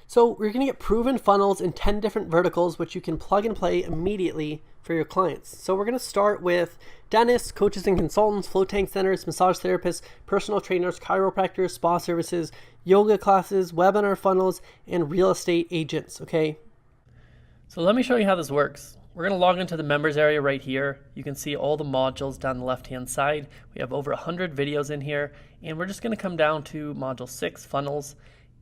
So we're going to get proven funnels in 10 different verticals, which you can plug and play immediately for your clients. So we're going to start with dentists, coaches and consultants, float tank centers, massage therapists, personal trainers, chiropractors, spa services, yoga classes, webinar funnels, and real estate agents, okay? So let me show you how this works. We're going to log into the members area right here. You can see all the modules down the left-hand side. We have over 100 videos in here, and we're just going to come down to module 6, funnels.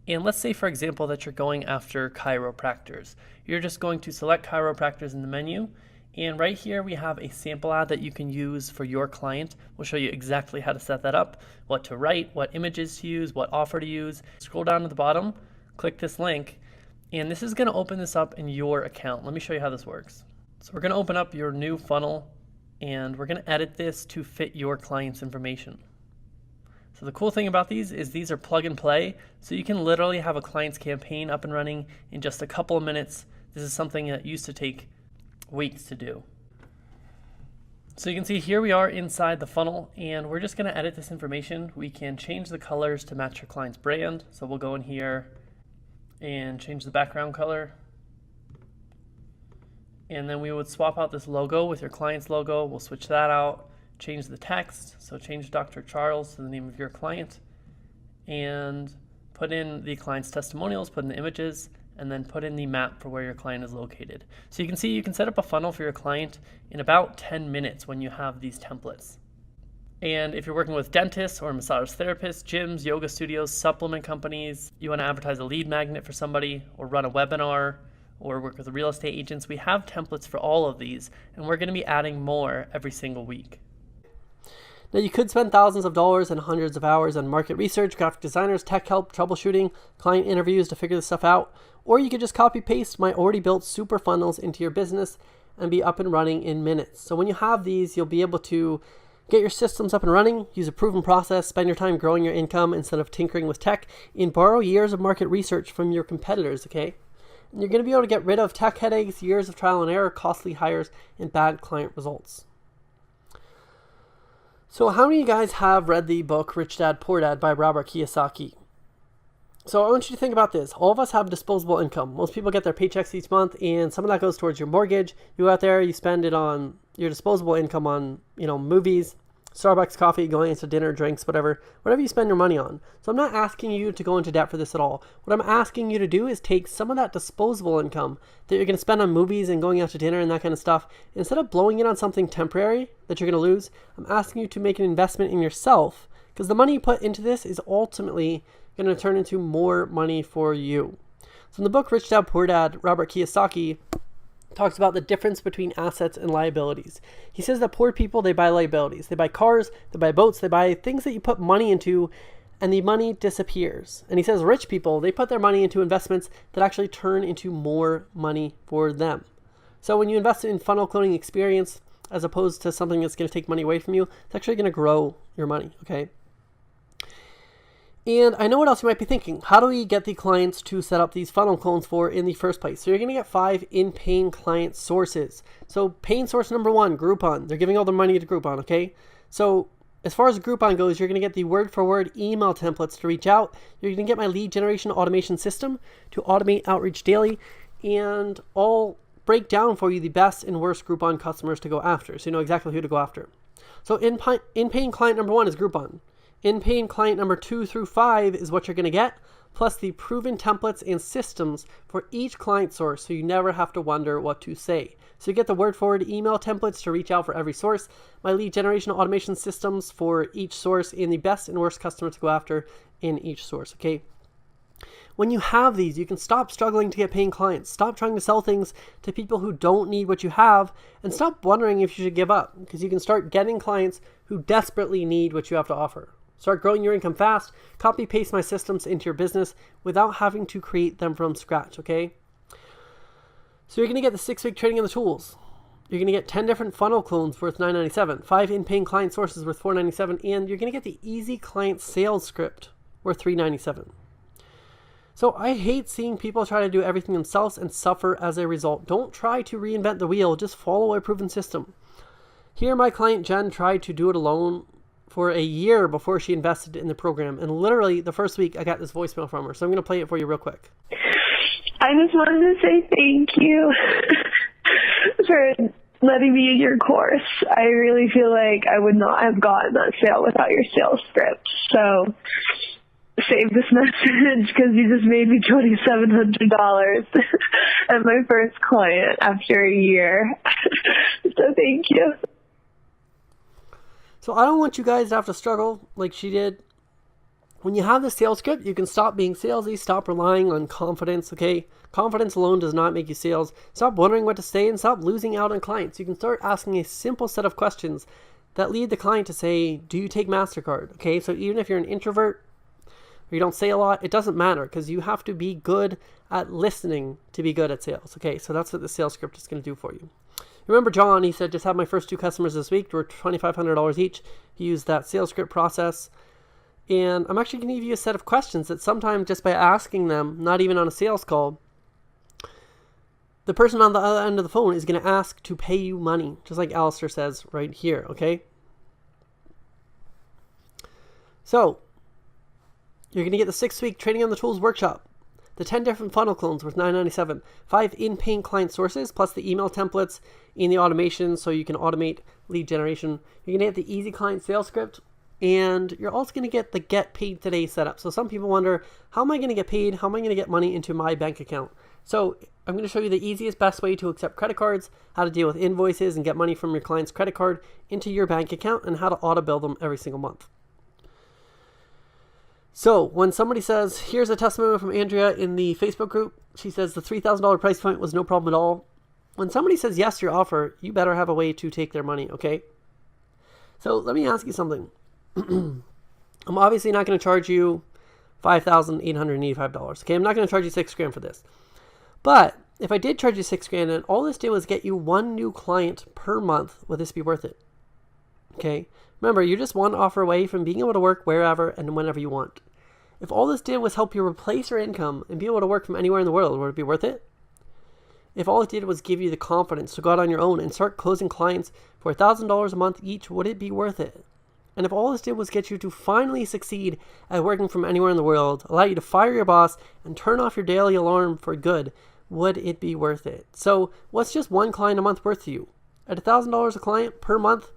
And let's say, for example, that you're going after chiropractors. You're just going to select chiropractors in the menu. And right here, we have a sample ad that you can use for your client. We'll show you exactly how to set that up, what to write, what images to use, what offer to use. Scroll down to the bottom, click this link, and this is going to open this up in your account. Let me show you how this works. So we're going to open up your new funnel, and we're going to edit this to fit your client's information. So the cool thing about these is these are plug and play, so you can literally have a client's campaign up and running in just a couple of minutes. This is something that used to take weeks to do. So you can see here we are inside the funnel, and we're just going to edit this information. We can change the colors to match your client's brand. So we'll go in here and change the background color. And then we would swap out this logo with your client's logo. We'll switch that out. Change the text, so change Dr. Charles to the name of your client, and put in the client's testimonials, put in the images, and then put in the map for where your client is located. So you can see you can set up a funnel for your client in about 10 minutes when you have these templates. And if you're working with dentists or massage therapists, gyms, yoga studios, supplement companies, you want to advertise a lead magnet for somebody or run a webinar, or work with real estate agents, we have templates for all of these, and we're going to be adding more every single week. Now, you could spend thousands of dollars and hundreds of hours on market research, graphic designers, tech help, troubleshooting, client interviews to figure this stuff out, or you could just copy paste my already built super funnels into your business and be up and running in minutes. So when you have these, you'll be able to get your systems up and running, use a proven process, spend your time growing your income instead of tinkering with tech, and borrow years of market research from your competitors, okay? And you're going to be able to get rid of tech headaches, years of trial and error, costly hires, and bad client results. So how many of you guys have read the book Rich Dad, Poor Dad by Robert Kiyosaki? So I want you to think about this. All of us have disposable income. Most people get their paychecks each month, and some of that goes towards your mortgage. You go out there, you spend it on your disposable income on, movies, Starbucks coffee, going into dinner, drinks, whatever you spend your money on. So I'm not asking you to go into debt for this at all. What I'm asking you to do is take some of that disposable income that you're going to spend on movies and going out to dinner and that kind of stuff, instead of blowing it on something temporary that you're going to lose, I'm asking you to make an investment in yourself, because the money you put into this is ultimately going to turn into more money for you. So in the book Rich Dad, Poor Dad, Robert Kiyosaki talks about the difference between assets and liabilities. He says that poor people, they buy liabilities. They buy cars, they buy boats, they buy things that you put money into, and the money disappears. And he says rich people, they put their money into investments that actually turn into more money for them. So when you invest in funnel cloning experience, as opposed to something that's going to take money away from you, it's actually going to grow your money, okay? And I know what else you might be thinking. How do we get the clients to set up these funnel clones for in the first place? So you're going to get 5 in-paying client sources. So paying source number 1, Groupon. They're giving all their money to Groupon, okay? So as far as Groupon goes, you're going to get the word-for-word email templates to reach out. You're going to get my lead generation automation system to automate outreach daily. And I'll break down for you the best and worst Groupon customers to go after, so you know exactly who to go after. So in-paying client number 1 is Groupon. In-paying client number 2 through 5 is what you're going to get, plus the proven templates and systems for each client source, so you never have to wonder what to say. So you get the word-forward email templates to reach out for every source, my lead generation automation systems for each source, and the best and worst customers to go after in each source, okay? When you have these, you can stop struggling to get paying clients, stop trying to sell things to people who don't need what you have, and stop wondering if you should give up, because you can start getting clients who desperately need what you have to offer. Start growing your income fast, copy paste my systems into your business without having to create them from scratch, okay? So you're going to get the 6-week training and the tools. You're going to get 10 different funnel clones worth $9.97, 5 in-paying client sources worth $4.97, and you're going to get the easy client sales script worth $3.97. So I hate seeing people try to do everything themselves and suffer as a result. Don't try to reinvent the wheel, just follow a proven system. Here, my client Jen tried to do it alone for a year before she invested in the program. And literally the first week I got this voicemail from her. So I'm going to play it for you real quick. I just wanted to say thank you for letting me in your course. I really feel like I would not have gotten that sale without your sales script. So save this message because you just made me $2,700 and my first client after a year. So thank you. So I don't want you guys to have to struggle like she did. When you have the sales script, you can stop being salesy, stop relying on confidence, okay? Confidence alone does not make you sales. Stop wondering what to say and stop losing out on clients. You can start asking a simple set of questions that lead the client to say, do you take MasterCard? Okay, so even if you're an introvert or you don't say a lot, it doesn't matter because you have to be good at listening to be good at sales. Okay, so that's what the sales script is going to do for you. Remember John, he said, just have my first 2 customers this week. They were $2,500 each. He used that sales script process. And I'm actually going to give you a set of questions that sometimes just by asking them, not even on a sales call, the person on the other end of the phone is going to ask to pay you money, just like Alistair says right here, okay? So, you're going to get the 6-week Training on the Tools workshop, the 10 different funnel clones worth $9.97, 5 in-paying client sources, plus the email templates in the automation so you can automate lead generation. You're going to get the easy client sales script, and you're also going to get the Get Paid Today setup. So some people wonder, how am I going to get paid? How am I going to get money into my bank account? So I'm going to show you the easiest, best way to accept credit cards, how to deal with invoices and get money from your client's credit card into your bank account, and how to auto bill them every single month. So when somebody says, here's a testimonial from Andrea in the Facebook group, She says the $3,000 price point was no problem at all. When somebody says yes to your offer, you better have a way to take their money, okay? So let me ask you something. I'm obviously not going to charge you $5,885. Okay, I'm not going to charge you $6,000 for this. But if I did charge you $6,000 and all this did was get you one new client per month, would this be worth it? Okay, remember, you're just one offer away from being able to work wherever and whenever you want. If all this did was help you replace your income and be able to work from anywhere in the world, would it be worth it? If all it did was give you the confidence to go out on your own and start closing clients for $1,000 a month each, would it be worth it? And if all this did was get you to finally succeed at working from anywhere in the world, allow you to fire your boss and turn off your daily alarm for good, would it be worth it? So what's just one client a month worth to you? At $1,000 a client per month,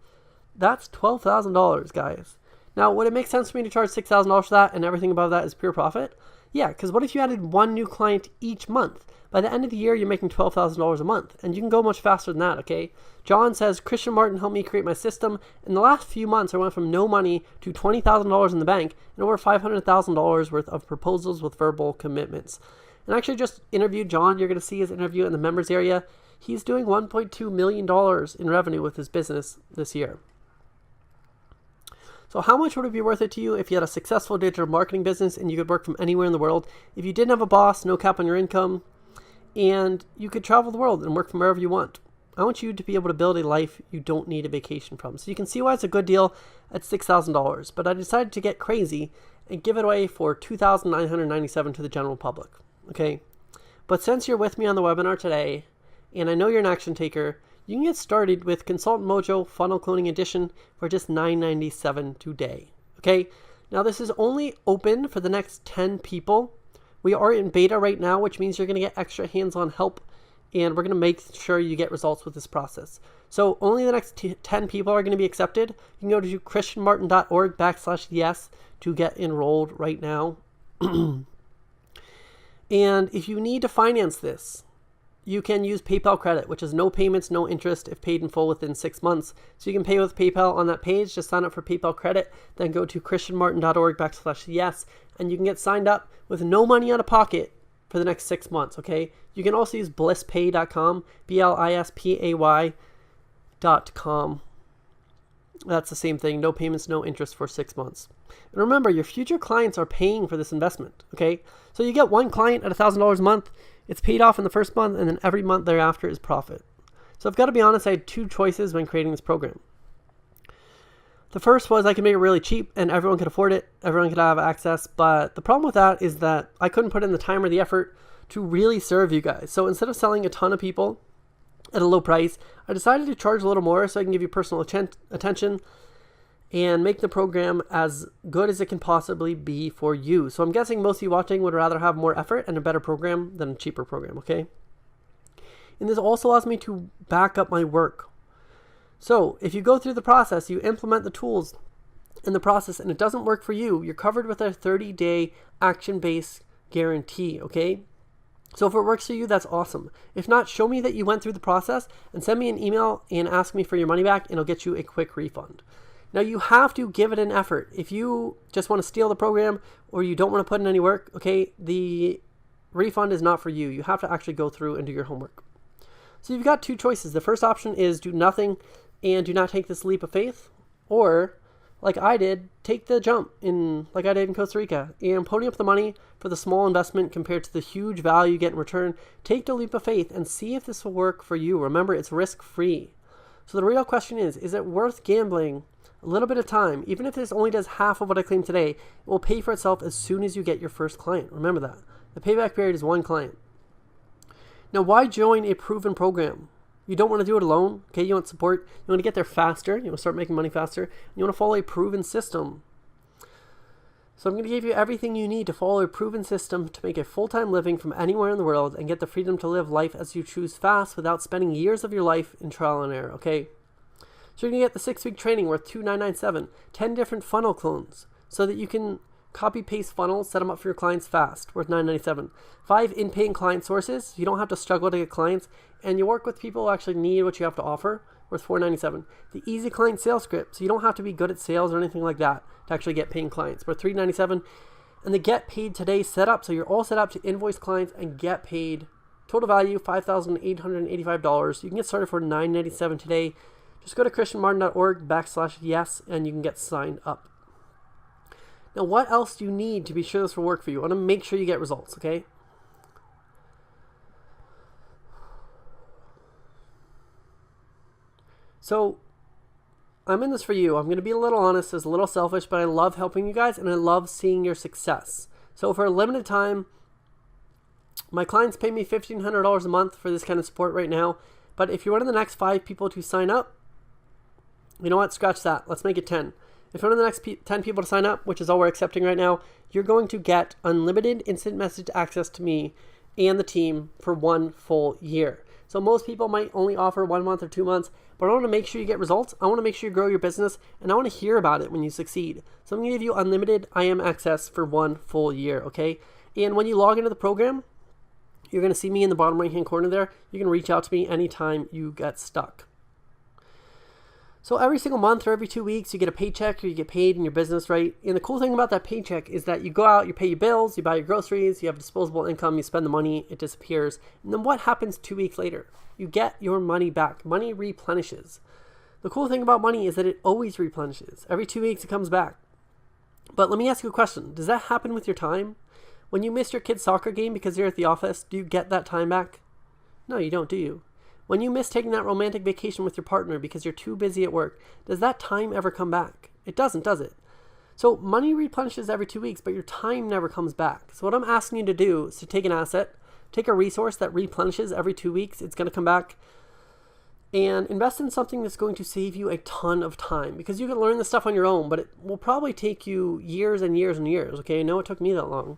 that's $12,000, guys. Now, would it make sense for me to charge $6,000 for that and everything above that is pure profit? Yeah, because what if you added one new client each month? By the end of the year, you're making $12,000 a month, and you can go much faster than that, okay? John says, Christian Martin helped me create my system. In the last few months, I went from no money to $20,000 in the bank and over $500,000 worth of proposals with verbal commitments. And I actually just interviewed John. You're going to see his interview in the members area. He's doing $1.2 million in revenue with his business this year. So how much would it be worth it to you if you had a successful digital marketing business and you could work from anywhere in the world? If you didn't have a boss, no cap on your income, and you could travel the world and work from wherever you want. I want you to be able to build a life you don't need a vacation from. So you can see why it's a good deal at $6,000. But I decided to get crazy and give it away for $2,997 to the general public. Okay? But since you're with me on the webinar today, and I know you're an action taker, you can get started with Consultant Mojo Funnel Cloning Edition for just $997 today. Okay? Now this is only open for the next 10 people. We are in beta right now, which means you're going to get extra hands-on help, and we're going to make sure you get results with this process. So only the next 10 people are going to be accepted. You can go to christianmartin.org/yes to get enrolled right now. And if you need to finance this, you can use PayPal credit, which is no payments, no interest if paid in full within 6 months. So you can pay with PayPal on that page. Just sign up for PayPal credit, then go to christianmartin.org/yes, and you can get signed up with no money out of pocket for the next 6 months, okay? You can also use blisspay.com, BLISPAY.com. That's the same thing, no payments, no interest for 6 months. And remember, your future clients are paying for this investment, okay? So you get one client at $1,000 a month, it's paid off in the first month, and then every month thereafter is profit. So I've got to be honest, I had two choices when creating this program. The first was I could make it really cheap and everyone could afford it, everyone could have access, but the problem with that is that I couldn't put in the time or the effort to really serve you guys. So instead of selling a ton of people at a low price, I decided to charge a little more so I can give you personal attention and make the program as good as it can possibly be for you. So I'm guessing most of you watching would rather have more effort and a better program than a cheaper program, okay? And this also allows me to back up my work. So if you go through the process, you implement the tools in the process and it doesn't work for you, you're covered with a 30-day action-based guarantee, okay? So if it works for you, that's awesome. If not, show me that you went through the process and send me an email and ask me for your money back and I'll get you a quick refund. Now you have to give it an effort. If you just want to steal the program or you don't want to put in any work, okay, the refund is not for you. You have to actually go through and do your homework. So you've got two choices. The first option is do nothing and do not take this leap of faith, or like I did, take the jump like I did in Costa Rica and pony up the money for the small investment compared to the huge value you get in return. Take the leap of faith and see if this will work for you. Remember, it's risk-free. So the real question is it worth gambling a little bit of time? Even if this only does half of what I claim today, it will pay for itself as soon as you get your first client. Remember that. The payback period is one client. Now, why join a proven program? You don't want to do it alone, okay? You want support. You want to get there faster. You want to start making money faster. You want to follow a proven system. So I'm going to give you everything you need to follow a proven system to make a full-time living from anywhere in the world and get the freedom to live life as you choose fast without spending years of your life in trial and error, okay? So you're going to get the 6-week training worth $2,997, 10 different funnel clones so that you can copy-paste funnels, set them up for your clients fast, worth $997. 5 in-paying client sources, so you don't have to struggle to get clients, and you work with people who actually need what you have to offer, worth $497. The easy client sales script, so you don't have to be good at sales or anything like that to actually get paying clients, worth $397. and the get paid today setup. So you're all set up to invoice clients and get paid. Total value $5,885. You can get started for $9.97 today. Just go to christianmartin.org/yes and you can get signed up. Now, what else do you need to be sure this will work for you? I want to make sure you get results, okay? So I'm in this for you. I'm going to be a little honest, it's a little selfish, but I love helping you guys and I love seeing your success. So for a limited time, my clients pay me $1,500 a month for this kind of support right now. But if you're one of the next 5 people to sign up, you know what? Scratch that. Let's make it 10. If you're one of the next 10 people to sign up, which is all we're accepting right now, you're going to get unlimited instant message access to me and the team for 1 full year. So most people might only offer 1 month or 2 months, but I want to make sure you get results. I want to make sure you grow your business, and I want to hear about it when you succeed. So I'm going to give you unlimited IM access for 1 full year, okay? And when you log into the program, you're going to see me in the bottom right-hand corner there. You can reach out to me anytime you get stuck. So every single month or every 2 weeks, you get a paycheck or you get paid in your business, right? And the cool thing about that paycheck is that you go out, you pay your bills, you buy your groceries, you have disposable income, you spend the money, it disappears. And then what happens 2 weeks later? You get your money back. Money replenishes. The cool thing about money is that it always replenishes. Every 2 weeks, it comes back. But let me ask you a question. Does that happen with your time? When you miss your kid's soccer game because you're at the office, do you get that time back? No, you don't, do you? When you miss taking that romantic vacation with your partner because you're too busy at work, does that time ever come back? It doesn't, does it? So money replenishes every 2 weeks, but your time never comes back. So what I'm asking you to do is to take an asset, take a resource that replenishes every 2 weeks, it's going to come back, and invest in something that's going to save you a ton of time. Because you can learn this stuff on your own, but it will probably take you years and years and years, okay? I know it took me that long.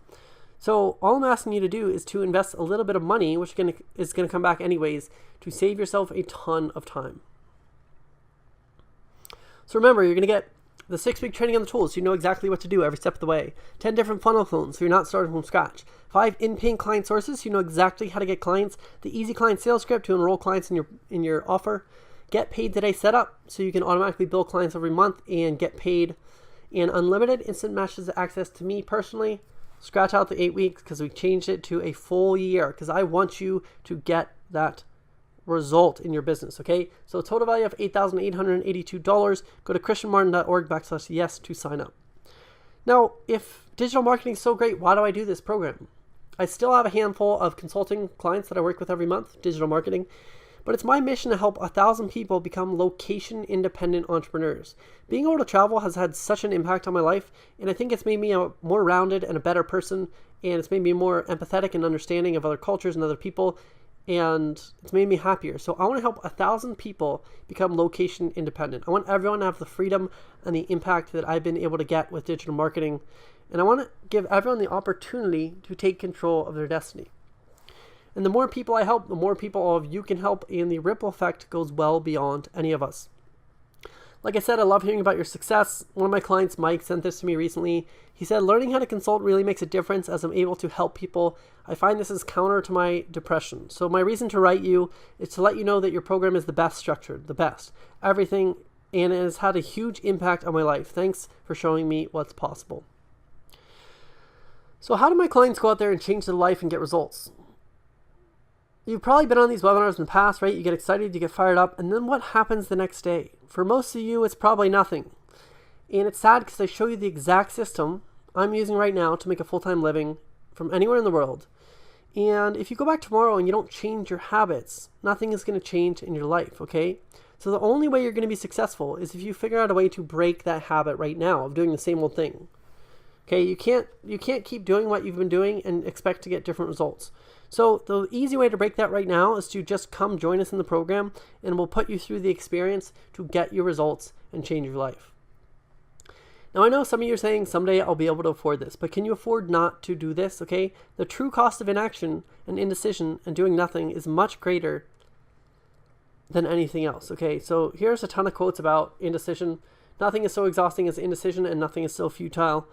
So all I'm asking you to do is to invest a little bit of money, which is going to come back anyways, to save yourself a ton of time. So remember, you're going to get the 6-week training on the tools, so you know exactly what to do every step of the way. 10 different funnel clones, so you're not starting from scratch. 5 in-paying client sources, so you know exactly how to get clients. The easy client sales script to enroll clients in your offer. Get paid today setup, so you can automatically bill clients every month and get paid. And unlimited instant messages access to me personally. Scratch out the 8 weeks because we changed it to a full year because I want you to get that result in your business, okay? So total value of $8,882. Go to christianmartin.org/yes to sign up. Now, if digital marketing is so great, why do I do this program? I still have a handful of consulting clients that I work with every month, digital marketing, but it's my mission to help 1,000 people become location-independent entrepreneurs. Being able to travel has had such an impact on my life, and I think it's made me a more rounded and a better person, and it's made me more empathetic and understanding of other cultures and other people, and it's made me happier. So I want to help 1,000 people become location-independent. I want everyone to have the freedom and the impact that I've been able to get with digital marketing, and I want to give everyone the opportunity to take control of their destiny. And the more people I help, the more people all of you can help, and the ripple effect goes well beyond any of us. Like I said, I love hearing about your success. One of my clients, Mike, sent this to me recently. He said, learning how to consult really makes a difference as I'm able to help people. I find this is counter to my depression. So my reason to write you is to let you know that your program is the best structured, the best, everything, and it has had a huge impact on my life. Thanks for showing me what's possible. So how do my clients go out there and change their life and get results? You've probably been on these webinars in the past, right? You get excited, you get fired up, and then what happens the next day? For most of you, it's probably nothing. And it's sad because I show you the exact system I'm using right now to make a full-time living from anywhere in the world. And if you go back tomorrow and you don't change your habits, nothing is going to change in your life, okay? So the only way you're going to be successful is if you figure out a way to break that habit right now of doing the same old thing. Okay, you can't keep doing what you've been doing and expect to get different results. So the easy way to break that right now is to just come join us in the program, and we'll put you through the experience to get your results and change your life. Now I know some of you are saying someday I'll be able to afford this, but can you afford not to do this, okay? The true cost of inaction and indecision and doing nothing is much greater than anything else, okay? So here's a ton of quotes about indecision. Nothing is so exhausting as indecision, and nothing is so futile.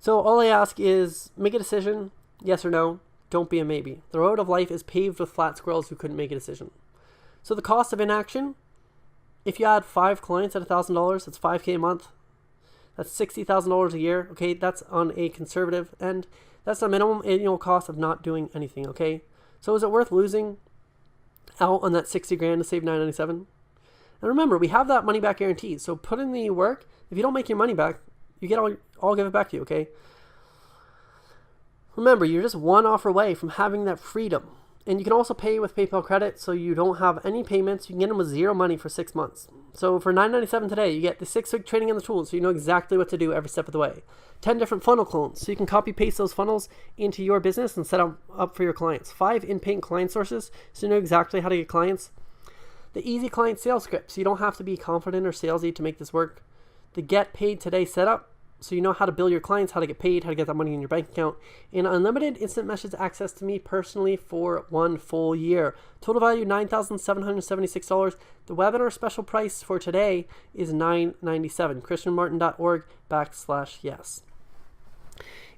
So all I ask is make a decision, yes or no. Don't be a maybe. The road of life is paved with flat squirrels who couldn't make a decision. So the cost of inaction, if you had 5 clients at $1,000, that's $5K a month. That's $60,000 a year. Okay, that's on a conservative end. That's the minimum annual cost of not doing anything. Okay, so is it worth losing out on that 60 grand to save $997? And remember, we have that money back guarantee. So put in the work. If you don't make your money back, you get I'll give it back to you. Okay. Remember, you're just one offer away from having that freedom. And you can also pay with PayPal credit, so you don't have any payments. You can get them with zero money for 6 months. So for $997 today, you get the 6-week training and the tools, so you know exactly what to do every step of the way. 10 different funnel clones, so you can copy paste those funnels into your business and set them up for your clients. 5 in-paint client sources, so you know exactly how to get clients. The easy client sales script, so you don't have to be confident or salesy to make this work. The get paid today setup, so you know how to bill your clients, how to get paid, how to get that money in your bank account, and unlimited instant message access to me personally for 1 full year. Total value $9,776. The webinar special price for today is $997. christianmartin.org/yes.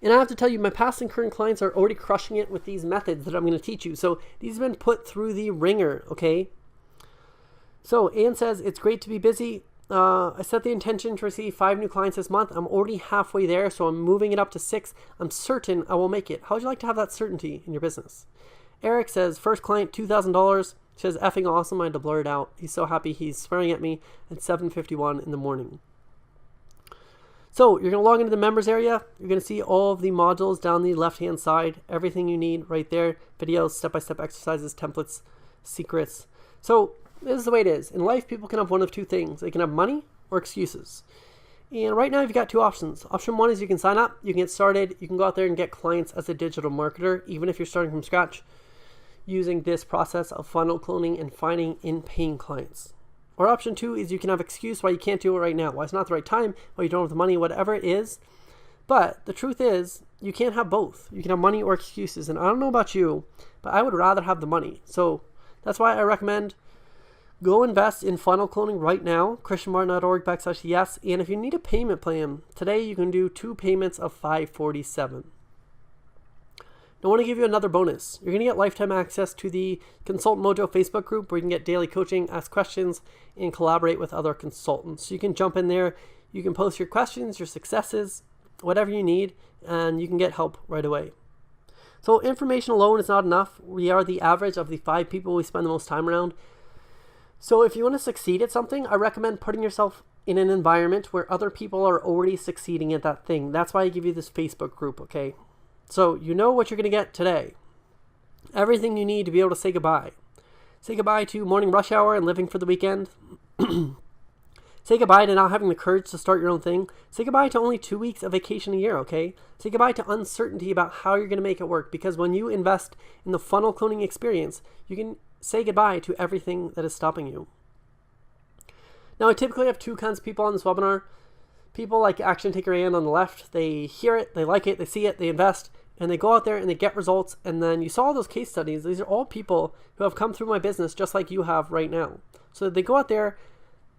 And I have to tell you, my past and current clients are already crushing it with these methods that I'm going to teach you. So these have been put through the ringer, okay? So Ann says, it's great to be busy. I set the intention to receive 5 new clients this month. I'm already halfway there, so I'm moving it up to 6. I'm certain I will make it. How would you like to have that certainty in your business? Eric says, first client, $2,000. Says, effing awesome. I had to blur it out. He's so happy. He's swearing at me at 7:51 in the morning. So you're going to log into the members area. You're going to see all of the modules down the left-hand side. Everything you need right there. Videos, step-by-step exercises, templates, secrets. So this is the way it is. In life, people can have one of 2 things. They can have money or excuses. And right now, you've got 2 options. Option 1 is you can sign up, you can get started, you can go out there and get clients as a digital marketer, even if you're starting from scratch, using this process of funnel cloning and finding in-paying clients. Or option 2 is you can have excuse why you can't do it right now, why it's not the right time, why you don't have the money, whatever it is. But the truth is, you can't have both. You can have money or excuses. And I don't know about you, but I would rather have the money. So that's why I recommend go invest in funnel cloning right now, christianmartin.org/yes. And if you need a payment plan, today you can do 2 payments of $547. I want to give you another bonus. You're going to get lifetime access to the Consult Mojo Facebook group where you can get daily coaching, ask questions, and collaborate with other consultants. So you can jump in there, you can post your questions, your successes, whatever you need, and you can get help right away. So information alone is not enough. We are the average of the 5 people we spend the most time around. So if you want to succeed at something, I recommend putting yourself in an environment where other people are already succeeding at that thing. That's why I give you this Facebook group, okay? So you know what you're going to get today. Everything you need to be able to say goodbye. Say goodbye to morning rush hour and living for the weekend. Say goodbye to not having the courage to start your own thing. Say goodbye to only 2 weeks of vacation a year, okay? Say goodbye to uncertainty about how you're going to make it work, because when you invest in the funnel cloning experience, you can say goodbye to everything that is stopping you. Now, I typically have 2 kinds of people on this webinar. People like Action Taker Ann on the left. They hear it, they like it, they see it, they invest, and they go out there and they get results. And then you saw all those case studies. These are all people who have come through my business just like you have right now. So they go out there,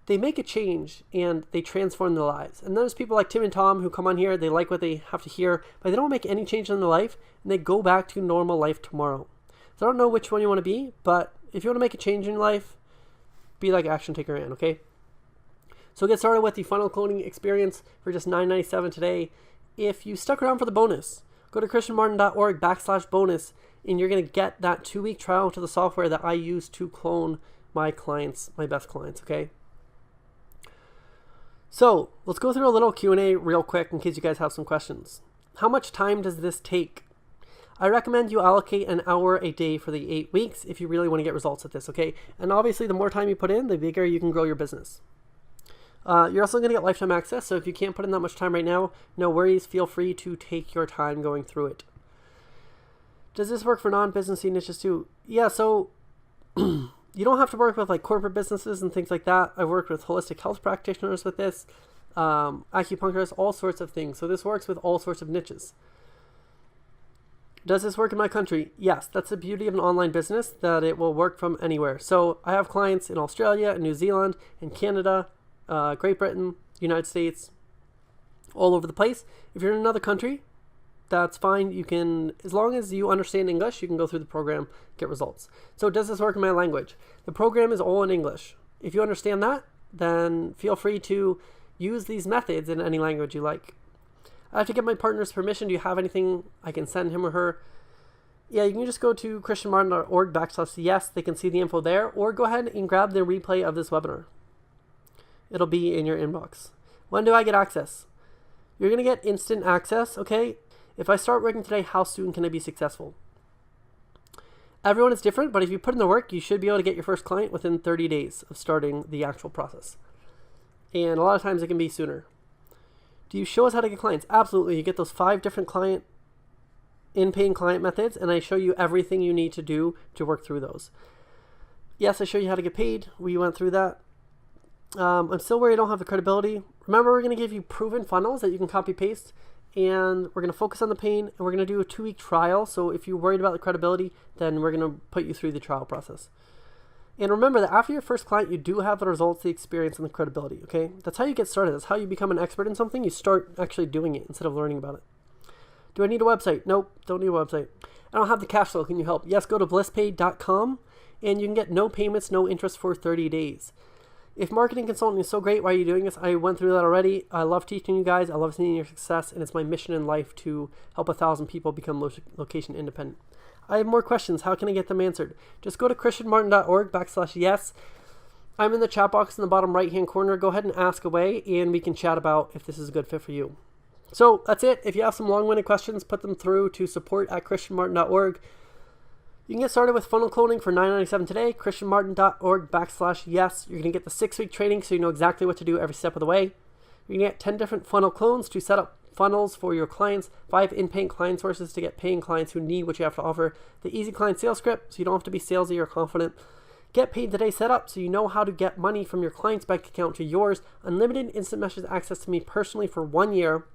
they make a change, and they transform their lives. And then there's people like Tim and Tom who come on here, they like what they have to hear, but they don't make any change in their life, and they go back to normal life tomorrow. So I don't know which one you want to be, but if you want to make a change in your life, be like Action Taker Ann, okay? So get started with the funnel cloning experience for just $997 today. If you stuck around for the bonus, go to christianmartin.org/bonus, and you're going to get that 2-week trial to the software that I use to clone my clients, my best clients, okay? So let's go through a little Q&A real quick in case you guys have some questions. How much time does this take? I recommend you allocate an hour a day for the 8 weeks if you really want to get results at this, okay? And obviously, the more time you put in, the bigger you can grow your business. You're also going to get lifetime access, so if you can't put in that much time right now, no worries. Feel free to take your time going through it. Does this work for non-businessy niches too? Yeah, so you don't have to work with like corporate businesses and things like that. I've worked with holistic health practitioners with this, acupuncturists, all sorts of things. So this works with all sorts of niches. Does this work in my country? Yes, that's the beauty of an online business, that it will work from anywhere. So I have clients in Australia, in New Zealand, in Canada, Great Britain, United States, all over the place. If you're in another country, that's fine. You can, as long as you understand English, you can go through the program, get results. So does this work in my language? The program is all in English. If you understand that, then feel free to use these methods in any language you like. I have to get my partner's permission. Do you have anything I can send him or her? Yeah, you can just go to christianmartin.org/yes. They can see the info there, or go ahead and grab the replay of this webinar. It'll be in your inbox. When do I get access? You're going to get instant access, okay? If I start working today, how soon can I be successful? Everyone is different, but if you put in the work, you should be able to get your first client within 30 days of starting the actual process. And a lot of times it can be sooner. Do you show us how to get clients? Absolutely. You get those 5 different in-paying client methods, and I show you everything you need to do to work through those. Yes, I show you how to get paid. We went through that. I'm still worried I don't have the credibility. Remember, we're going to give you proven funnels that you can copy paste, and we're going to focus on the pain, and we're going to do a 2-week trial. So if you're worried about the credibility, then we're going to put you through the trial process. And remember that after your first client, you do have the results, the experience, and the credibility, okay? That's how you get started. That's how you become an expert in something. You start actually doing it instead of learning about it. Do I need a website? Nope, don't need a website. I don't have the cash flow. Can you help? Yes, go to blisspay.com, and you can get no payments, no interest for 30 days. If marketing consulting is so great, why are you doing this? I went through that already. I love teaching you guys. I love seeing your success, and it's my mission in life to help 1,000 people become location independent. I have more questions. How can I get them answered? Just go to christianmartin.org/yes. I'm in the chat box in the bottom right-hand corner. Go ahead and ask away, and we can chat about if this is a good fit for you. So that's it. If you have some long-winded questions, put them through to support@christianmartin.org. You can get started with funnel cloning for $9.97 today, christianmartin.org/yes. You're going to get the 6-week training so you know exactly what to do every step of the way. You're going to get 10 different funnel clones to set up funnels for your clients, 5 in-paying client sources to get paying clients who need what you have to offer, the easy client sales script so you don't have to be salesy or confident, get paid today setup so you know how to get money from your client's bank account to yours, unlimited instant message access to me personally for 1 year,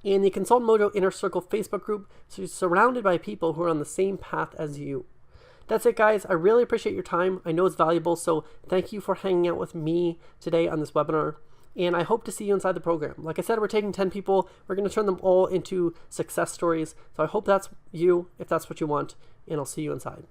and the Consultant Mojo Inner Circle Facebook group so you're surrounded by people who are on the same path as you. That's it, guys. I really appreciate your time. I know it's valuable, so thank you for hanging out with me today on this webinar. And I hope to see you inside the program. Like I said, we're taking 10 people. We're going to turn them all into success stories. So I hope that's you, if that's what you want, and I'll see you inside.